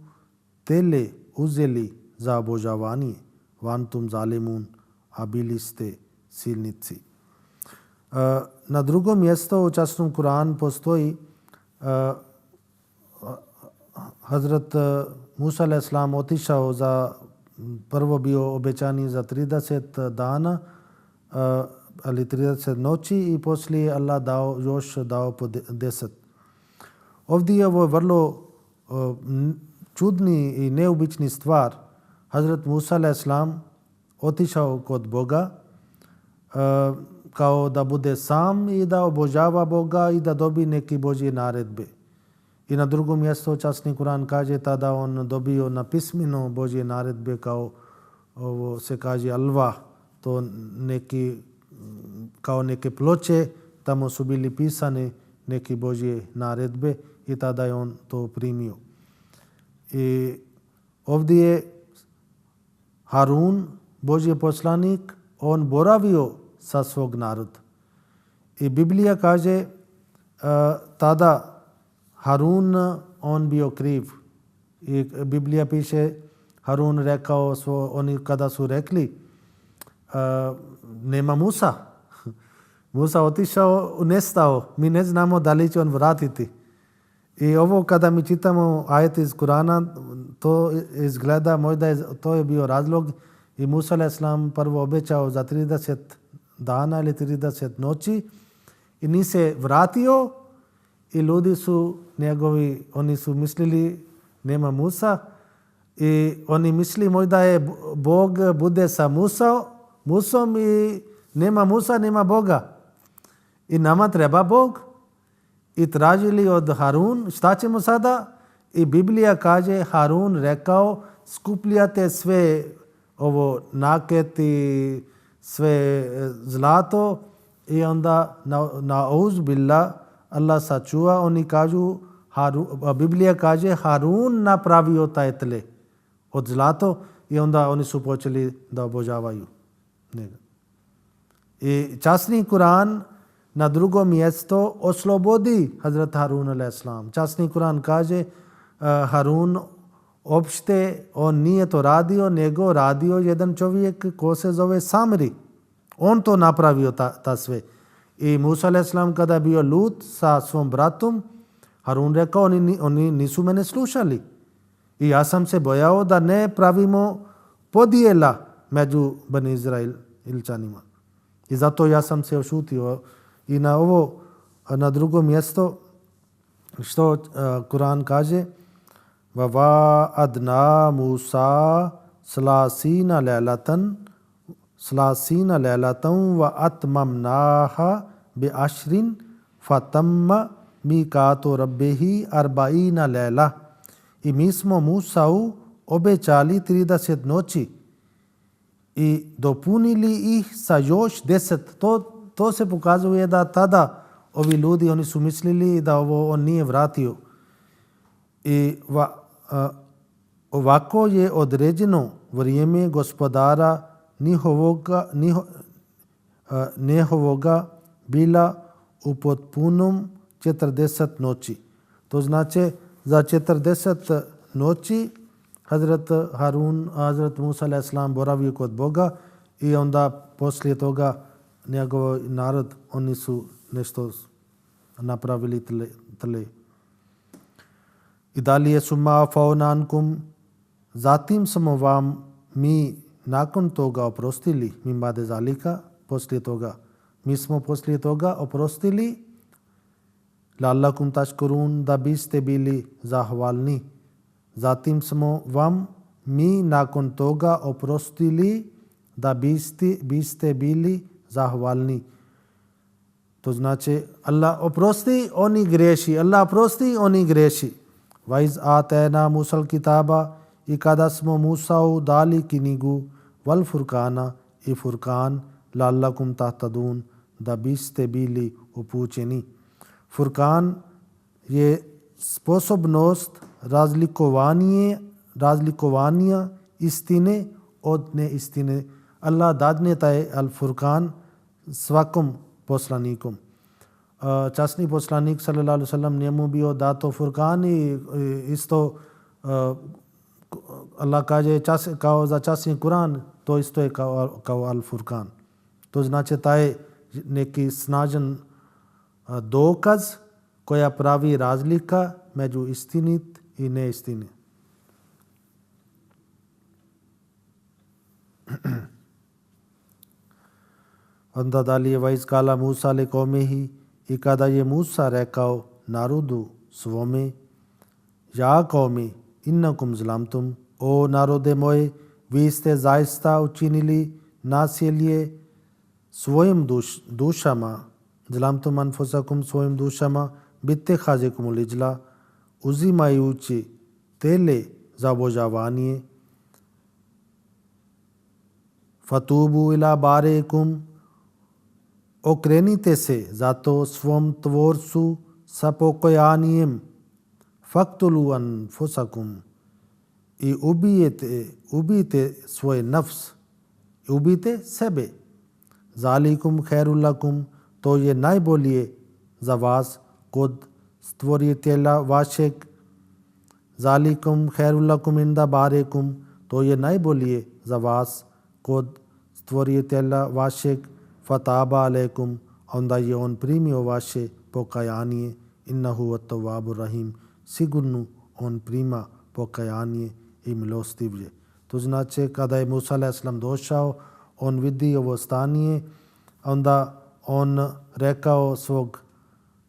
tele uzeli za obožavanje, vantum zalimun, a bili ste silnici. Na drugom mjestu u časnom Kur'an postoji Hazrat Musa a.s. otišao za prvo bio obećani za 30 dana, ali 30 noći i poslije Allah još dao po 10. Ovdje je ovo vrlo čudni i neobični stvar. Hazrat Musa a.s. otišao kod Boga kao da bude sam i da obožava Boga i da dobi neki Božje naredbe. I na drugom mjestu časni Kur'an kaže tada on dobio na pismeno Božje naredbe kao ovo se kaže alva, to neki kao neke ploče, tamo su bili pisane neke Božje naredbe i tada je on to primio. I ovdje je Harun, Božji poslanik, on boravio sa svog naroda. I Biblija kaže tada Harun on bio kriv. I Biblija piše Harun rekao, oni kada su rekli nema Musa. Musa otišao, nestao. Mi ne znamo da li će on vratiti. I ovo kada mi čitamo ajet iz Kurana, to izgleda možda to je bio razlog i Musa a.s. prvo obećao za 30 dana ili 30 noći i nije se vratio i ljudi su njegovi, oni su mislili nema Musa i oni misli možda je Bog bude sa Musom i nema Musa, nema Boga. I nama treba Bog. I tražili od Harun, šta ćemo sada? I Biblija kaže, Harun rekao, skupljate sve ovo naket i sve zlato i onda na uzbillah Allah sačuva, oni kažu, Biblija kaže, Harun napravio taj tle od zlato i onda oni su počeli da obožavaju njega. I časni Kur'an na drugom mjesto oslobodi Hazrat Harun a.s. Časni Kur'an kaže Harun opšte on nije to radio, nego radio jedan čovjek ko se zove Samri. On to napravio ta sve. I Musa a.s. kada je bio lut sa svom bratom, Harun rekao, oni nisu mene slušali. I ja sam se bojao da ne pravimo podijela među Bani Izraelčanima. I zato ja sam se ošutio. I na drugo mjesto što Kur'an kaže, va adna Musa salasina laylatan wa atmamnaha bi ashrin fatamma mikatu rabbihi arba'ina layla. I mi smo Musau obećali 30 noći i dopunili ih sa još 10. To se pokazuje da tada ovi ljudi, oni su mislili da ovo on nije vratio. I ovako je određeno vrijeme gospodara njihovoga bila u potpunom 40 noći. To znači za 40 noći Hazrat Musa a.s. boravio kod Boga i onda poslije toga njegov narod, oni su nešto napravili tle. I dalje summa faunankum, zatim smo vam mi nakon toga oprostili, min ba'de zalika, poslije toga. Mi smo poslije toga oprostili la'allakum tashkurun, da biste bili zahvalni. Zatim smo vam mi nakon toga oprostili da biste bili zahvalni. To znači Allah oprosti, oni greši. Allah oprosti, oni greši. Vaiz atena Musal kitaba, i kada smo Musau dali knjigu, val furkana i furkan, la'allakum tahtadun, da biste bili upućeni. Furkan je sposobnost razlikovanja istine od neistine. Allah dadne taj al-Furkan svakom poslanikom. Časni poslanik sallallahu alaihi wasallam, njemu bio dato Furkan i isto Allah kaže kao za časni Kur'an, to isto je kao al-Furkan. To znači taj neki snažan dokaz koja pravi razlika među istinit i neistinit. Onda dalje, vaiz kala Musa li qaumihi, i kada je Musa rekao narodu svome, ja qaumi innakum zlamtum, o narode moje, vi ste zaista učinili nasilje svojim dušama, zlamtum anfusakum, svojim dušama, bittekhazikumul ijla, uzimajući tele za obožavanje, fatubu ila barekum, okrenite se zato svom tvorcu sa pokajanjem, faktulu anfusakum, i ubijte svoj nafs, ubijte sebe. Zalikum khairul lakum, to je najbolje za vas kod stvoritelja vašeg. Zalikum khairul lakum inda barekum, to je najbolje za vas kod stvoritelja vašeg. Fataba alaikum, onda je on primio vaše pokajanje. Innahu at-tawwabur rahim, sigurno on prima pokajanje i milostivlje. To znači kada je Musa a.s. došao, on vidi ovo stanje, onda on rekao svog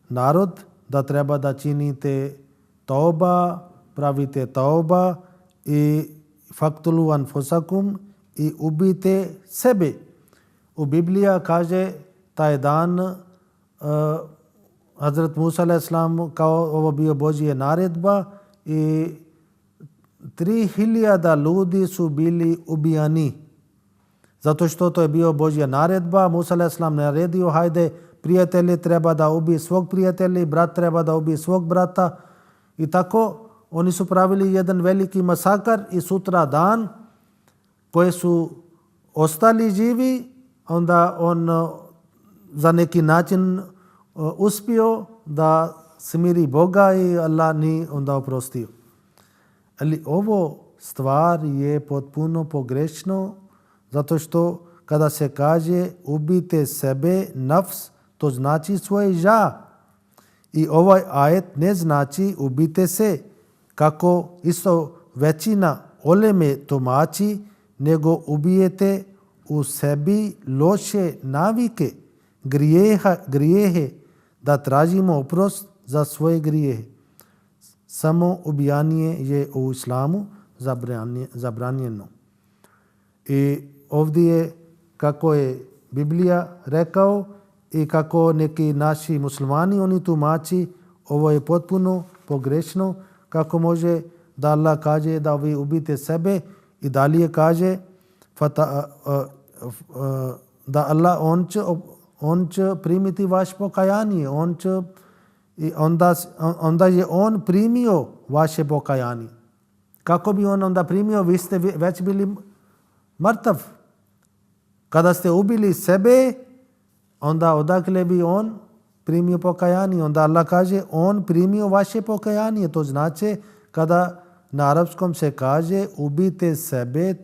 narod da treba da činite tauba, pravite tauba i faktulu anfusakum, i ubijte sebe. U Biblija kaže taj dan Hazrat Musa a.s. kao ovo bio Božja naredba i 3000 ljudi su bili ubijani. Zato što to je bio Božja naredba, Musa a.s. naredio, hajde, prijatelji treba da ubije svog prijatelja, brat treba da ubije svog brata. I tako oni su pravili jedan veliki masakar i sutra dan koji su ostali živi, onda on za neki način uspio da smiri Boga i Allah ni onda oprostio. Ali ovo stvar je potpuno pogrešno, zato što kada se kaže ubijte sebe, nafs, to znači svoje ja. I ovaj ajet ne znači ubite se, kako isto većina oleme tumači, nego ubijete u sebi loše navike, grijehe, da tražimo oprost za svoje grijehe. Samo ubijanje je u islamu zabranjeno. I ovdje je, kako je Biblija rekao i kako neki naši muslimani oni tumači, ovo je potpuno pogrešno. Kako može da Allah kaže da vi ubijete sebe i dalje kaže da Allah on će primiti vaše pokajanje, onda je on primio vaše pokajanje. Kako bi on onda primio? Vi ste već bili mrtav. Kada ste ubili sebe, onda odakle bi on primio pokajanje? Onda Allah kaže on primio vaše pokajanje. To znači kada na arapskom se kaže ubijte sebe,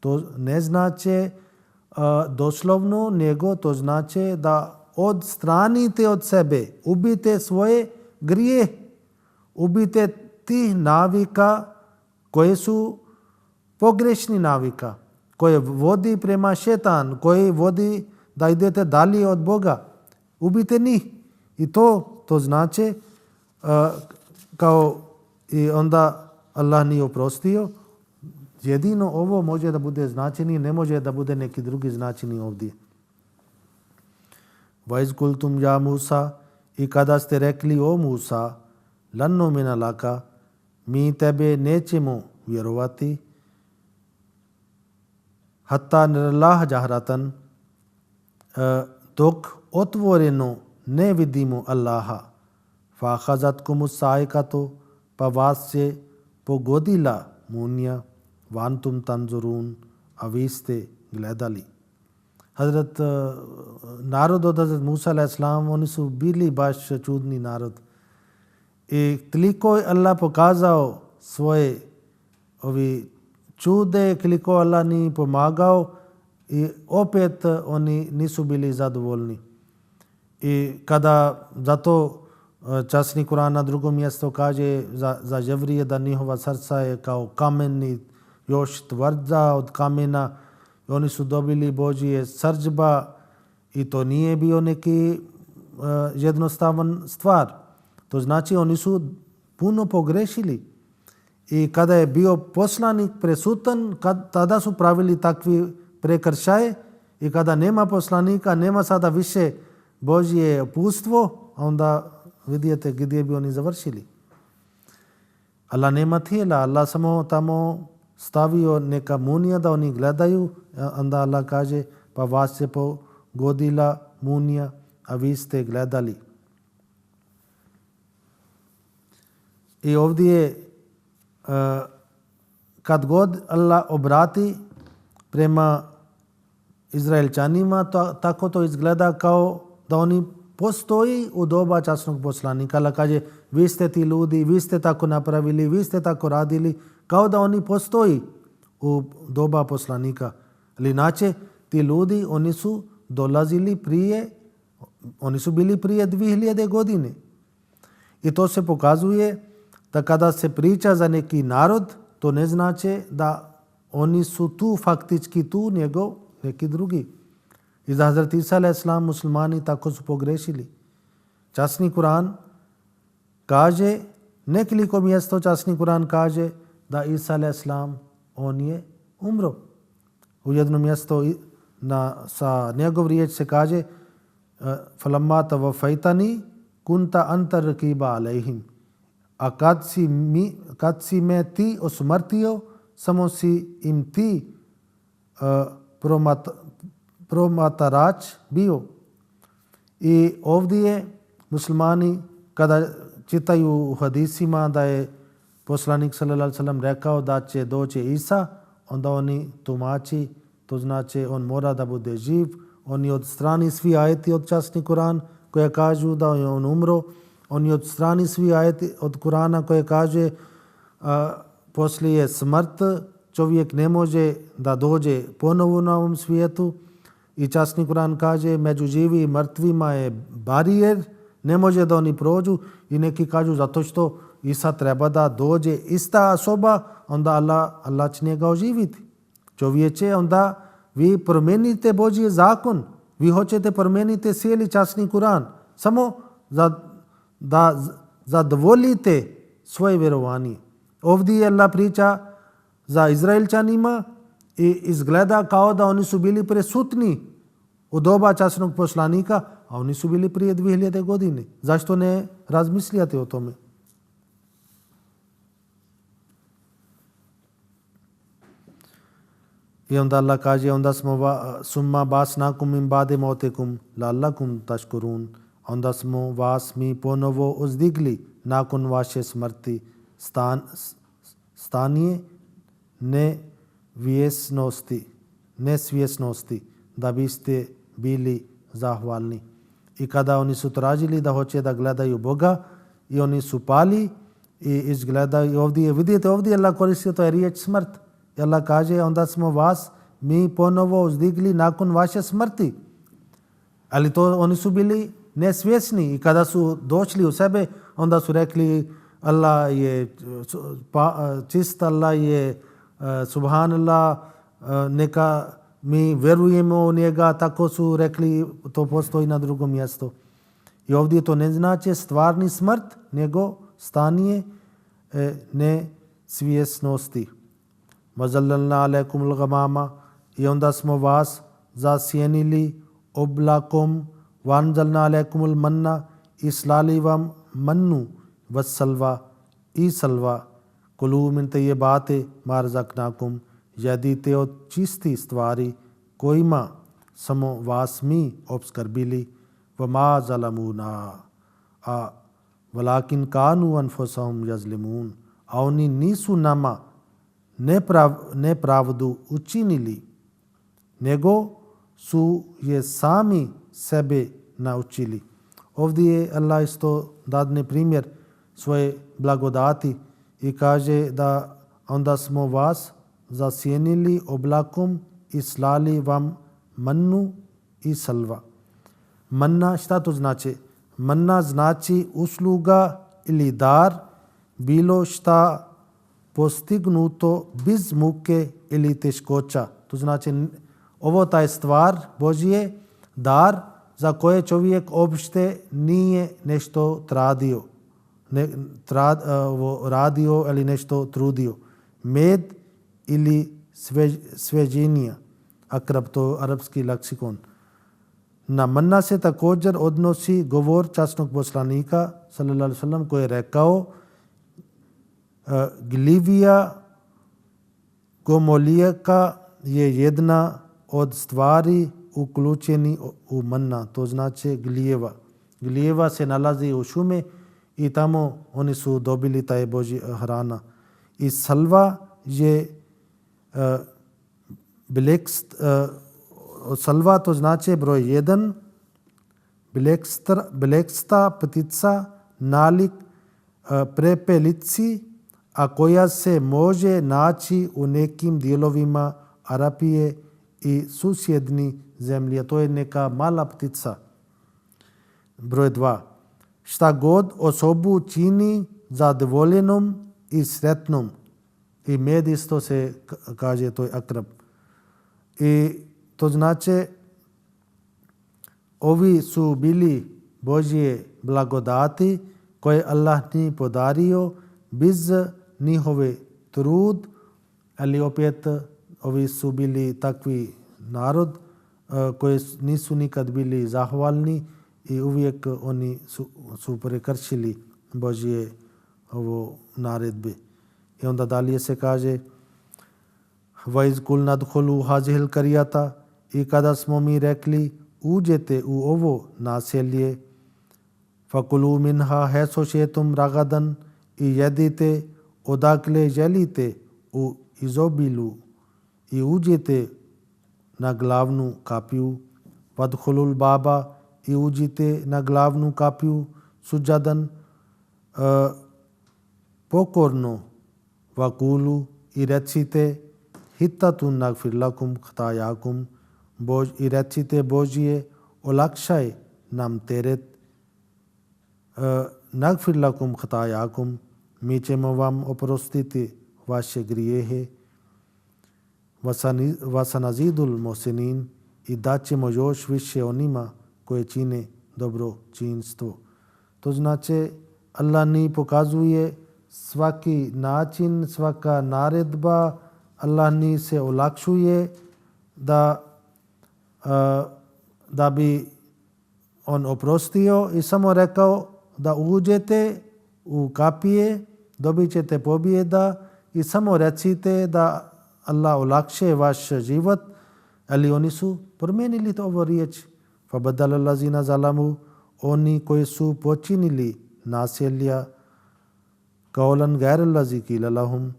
to ne znači doslovno, nego to znači da odstranite od sebe, ubijte svoje grije, ubijte tih navika koje su pogrešni navika, koje vodi prema šetan, koje vodi da idete dalje od Boga. Ubijte njih. I to znači kao i onda Allah nije oprostio. Jedino ovo može da bude značenje, ne može da bude neki drugi značenje ovdje. Vaiz kultum ja Musa, i kada ste rekli o Musa, lan numina laka, mi tebe nećemo vjerovati, hatta nirallah jahratan, dok otvoreno ne vidimo Allaha, fa khazatkumus saikatu, pa vas se pogodila munja, vantum tanzurun, a vi ste gledali. Narod od Hazrat Musa a.s. oni su bili baš čudni narod. I koliko je Allah pokazao svoje čude, koliko Allah nije pomagao, i opet oni nisu bili zadovoljni. I kada zato časni Kur'an na drugom mjestu kaže za Jevrije da njihova srca je kao kamen i još tvrda od kamena. Oni su dobili Božje srdžba i to nije bio neki jednostavan stvar. To znači oni su puno pogrešili. I kada je bio poslanik presutan, tada su pravili takvi prekršaje, i kada nema poslanika, nema sada više Božje uputstvo, onda vidite gdje bi oni završili. Allah nema tijela, Allah samo tamo stavio neka munija da oni gledaju, onda Allah kaže pa vas se pogodila munija, a vi ste gledali. I ovdje kad god Allah obrati prema Izraelčanima, tako to izgleda kao da oni postoji u doba časnog poslanika. Allah kaže vi ste ti ljudi, vi ste tako napravili, vi ste tako radili, kao da oni postoji u doba poslanika. Ali inače ti ljudi oni su dolazili prije, oni su bili prije 2000 godine. I to se pokazuje da kada se priča za neki narod, to ne znači da oni su tu, faktički tu, nego neki drugi. I za Hazrat Isa a.s. muslimani tako su pogrešili. Časni Kur'an kaže, nekoliko mjesto časni Kur'an kaže da Isa a.s. on je umro. U jednom mjestu sa njegov riječ se kaže falamma tawaffaitani kunta anta raqiba alaihim. A kad si me ti usmrtio, samo si im ti promatrač bio. I ovdje muslimani kada čitaju u hadisima da je poslanik sallallahu alejhi ve sellem rekao da će doći Isa, onda oni tumači, to znači on mora da bude živ. Oni odstrani svi ajeti od časni Kur'an koje kažu da je on umro. Oni odstrani svi ajeti od Kur'ana koje kaže poslije smrt čovjek ne može da dođe ponovo na ovom svijetu. I časni Kur'an kaže među živi i mrtvima je barijer, ne može da oni prođu i neki kažu zato što Isa treba da dođe ista osoba, onda Allah će njega oživiti. Čovječe, onda vi promijenite Božji zakon, vi hoćete promijeniti cijeli časni Kur'an, samo da zadovoljite svoje vjerovanje. Ovdje Allah priča za Izraelčanima i izgleda kao da oni su bili presutni u doba časnog poslanika, a oni su bili prije 2000 godine. Zašto ne razmišljate o tome? I onda Allah kaže, onda smo summa basnakum min ba'di mautikum la'allakum tashkurun. Onda smo vas mi ponovo uzdigli nakon vaše smrti, stanje nesvjesnosti, da biste bili zahvalni. I kada oni su tražili da hoće da gledaju Boga i oni su pali i izgledaju ovdje, vidite ovdje Allah koristi to je riječ smrt. I Allah kaže, onda smo vas mi ponovo uzdigli nakon vaše smrti. Ali to oni su bili nesvjesni i kada su došli u sebe, onda su rekli Allah je čist, Allah je subhanallah, neka mi verujemo u njega, tako su rekli, to postoji na drugom mjestu. I ovdje to ne znači stvarni smrt, nego stanje nesvjesnosti. Mazallalna alaikum al-ghamama, i onda smo vas zasjenili oblakom, vanzalna alaikum al-manna, i slali vam mannu, vassalva, i salva, kulu min tayyibati ma razaqnakum, jedite od čisti stvari kojima samo vas mi obskrbili, vama zalamuna, a walakin kanu anfusahum yazlimun, a oni nisu nama nepravdu učinili, nego su je sami sebe naučili. Ovdje je Allah isto dadne primjer svoje blagodati i kaže da onda smo vas zasjenili oblakom i slali vam mannu i salva. Manna, šta to znači? Manna znači usluga ili dar, bilo šta postignuto bez muke ili teškoća. To znači ovo taj stvar Božje, dar za koje čovjek uopšte nije nešto radio ili nešto trudio. Med ili sveđenija, akrab, to arapski leksikon. Na manna se također odnosi govor časnog poslanika sallallahu alejhi ve sellem koji je rekao glivija gomolijeka je jedna od stvari uključeni u manna, to znači glijeva. Glijeva se nalazi u šume i tamo oni su dobili taj Božji hrana. I salva je salva to znači broj 1, bleksta ptica nalik prepelici, a koja se može naći u nekim dijelovima Arapije i susjedni zemlje. To je neka mala ptica. Broj 2. Šta god osobu čini zadovoljenom i sretnom. I med isto se kaže, to je akrab. I to znači ovi su bili Božje blagodati koje Allah ni podario bez njihove trud, ali opet ovi su bili takvi narod koji nisu nikad bili zahvalni i uvijek oni su prekršili Božje naredbe. I onda dalje se kaže vaiz kul nadkhulu hazihil karijata, i kada smo mi rekli uđete u ovo naselje, fakulu minha heso šetum ragadan, i jedite odakle želite u izobilu, i uđete na glavnu kapiju, vadkhulul baba, i uđite na glavnu kapiju suđadan pokorno, vakulu, i recite hittatun nagfir lakum khatayakum, i recite Božije, olakšaj nam teret, nagfir lakum khatayakum, mi ćemo vam oprostiti vaše grijehe, vasanazidul musinin, i daćemo još više onima koje čine dobročinstvo. To znači Allah ni pokazuje svaki način, svaka naredba, Allah ni se olakšuje da bi on oprostio i samo rekao da uđete u kapije, dobit ćete pobjeda i samo recite da Allah olakše vaš život, ali oni su promijenili ovo riječ. فَبَدَلَ الَّذِينَ ظَلَمُوا, oni koji su počinili nasilja, قَوْلًا غَيْرَ الَّذِي قِيلَ لَهُمْ,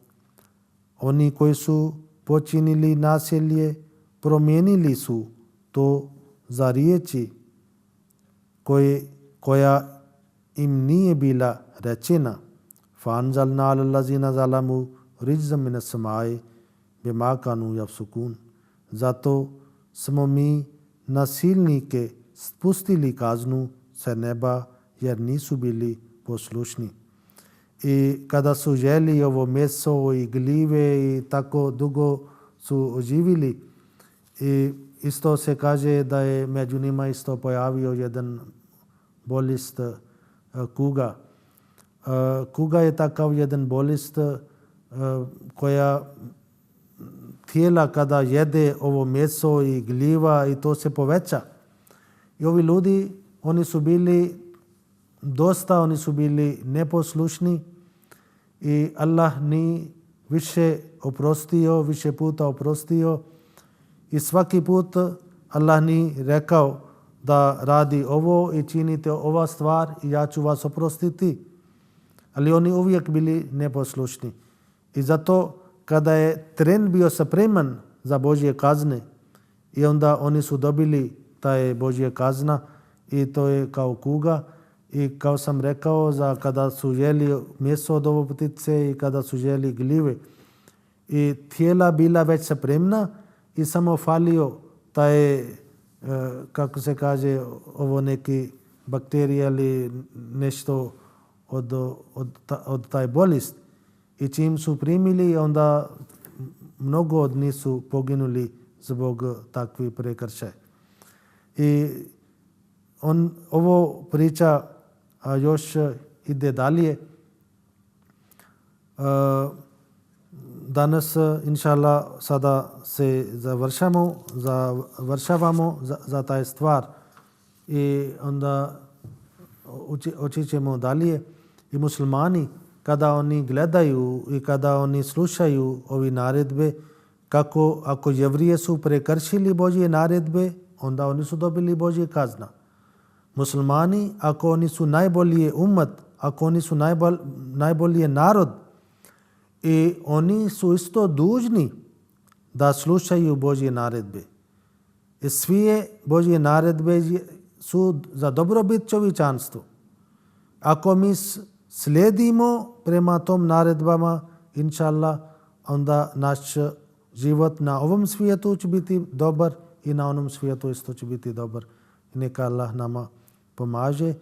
oni koji su počinili nasilje, promijenili su to za riječi koja im nije bila rečena. فَأَنْزَلْنَا عَلَى الَّذِينَ ظَلَمُوا رِجْزًا مِنَ السَّمَاءِ بِمَا كَانُوا يَفْسُقُونَ, zato smo mi na silnike spustili kaznu sa neba jer nisu bili poslušni. I kada su jeli ovo meso i gljive i tako dugo su živjeli, i isto se kaže da je među njima isto pojavio jedan bolest kuga. Kuga je takav jedan bolest koja tijela kada jede ovo meso i gljiva i to se poveća. I ovi ljudi, oni su bili neposlušni i Allah ni više puta oprostio i svaki put Allah ni rekao da radi ovo i činite ova stvar i ja ću vas oprostiti. Ali oni uvijek bili neposlušni. I zato kada je tren bio spreman za Božje kazne i onda oni su dobili taj Božje kazna i to je kao kuga. I kao sam rekao, kada su jeli meso od ove ptice i kada su jeli gljive i tijela bila već spremna i samo falio taj, kako se kaže, ovo neki bakterija ili nešto od taj bolest. I čim su primili, onda mnogo od njih su poginuli zbog takvih prekršaja. I ovo priča još ide dalje. Danas, inša Allah, sada se završavamo za taj stvar i onda oći ćemo dalje. I muslimani, kada oni gledaju i kada oni slušaju ovi naredbe, kako ako jevrije su prekršili Božje naredbe, onda oni su dobili Božje kazna. Muslimani, ako oni su najbolji umat, ako oni su najbolji narod, i oni su isto dužni da slušaju Božje naredbe. I sve Božje naredbe su za dobrobit čovječanstva. Ako mi slijedimo prema tom naredbama, inša Allah, onda naš život na ovom svijetu će biti dobar i na onom svijetu isto će biti dobar. I neka Allah nama pomaže,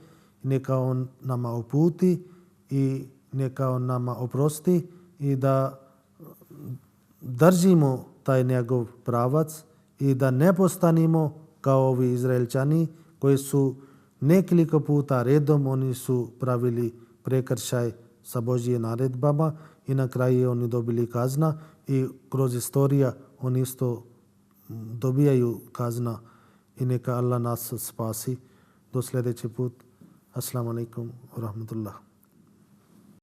neka On nama uputi i neka On nama oprosti i da držimo taj njegov pravac i da ne postanimo kao ovi Izraelčani koji su nekoliko puta redom oni su pravili prekršaj sa Božje naredbama i na kraju oni dobili kazna i kroz istorija oni isto dobijaju kazna i neka Allah nas spasi. Do sljedeći put. Assalamu alaikum wa rahmatullah.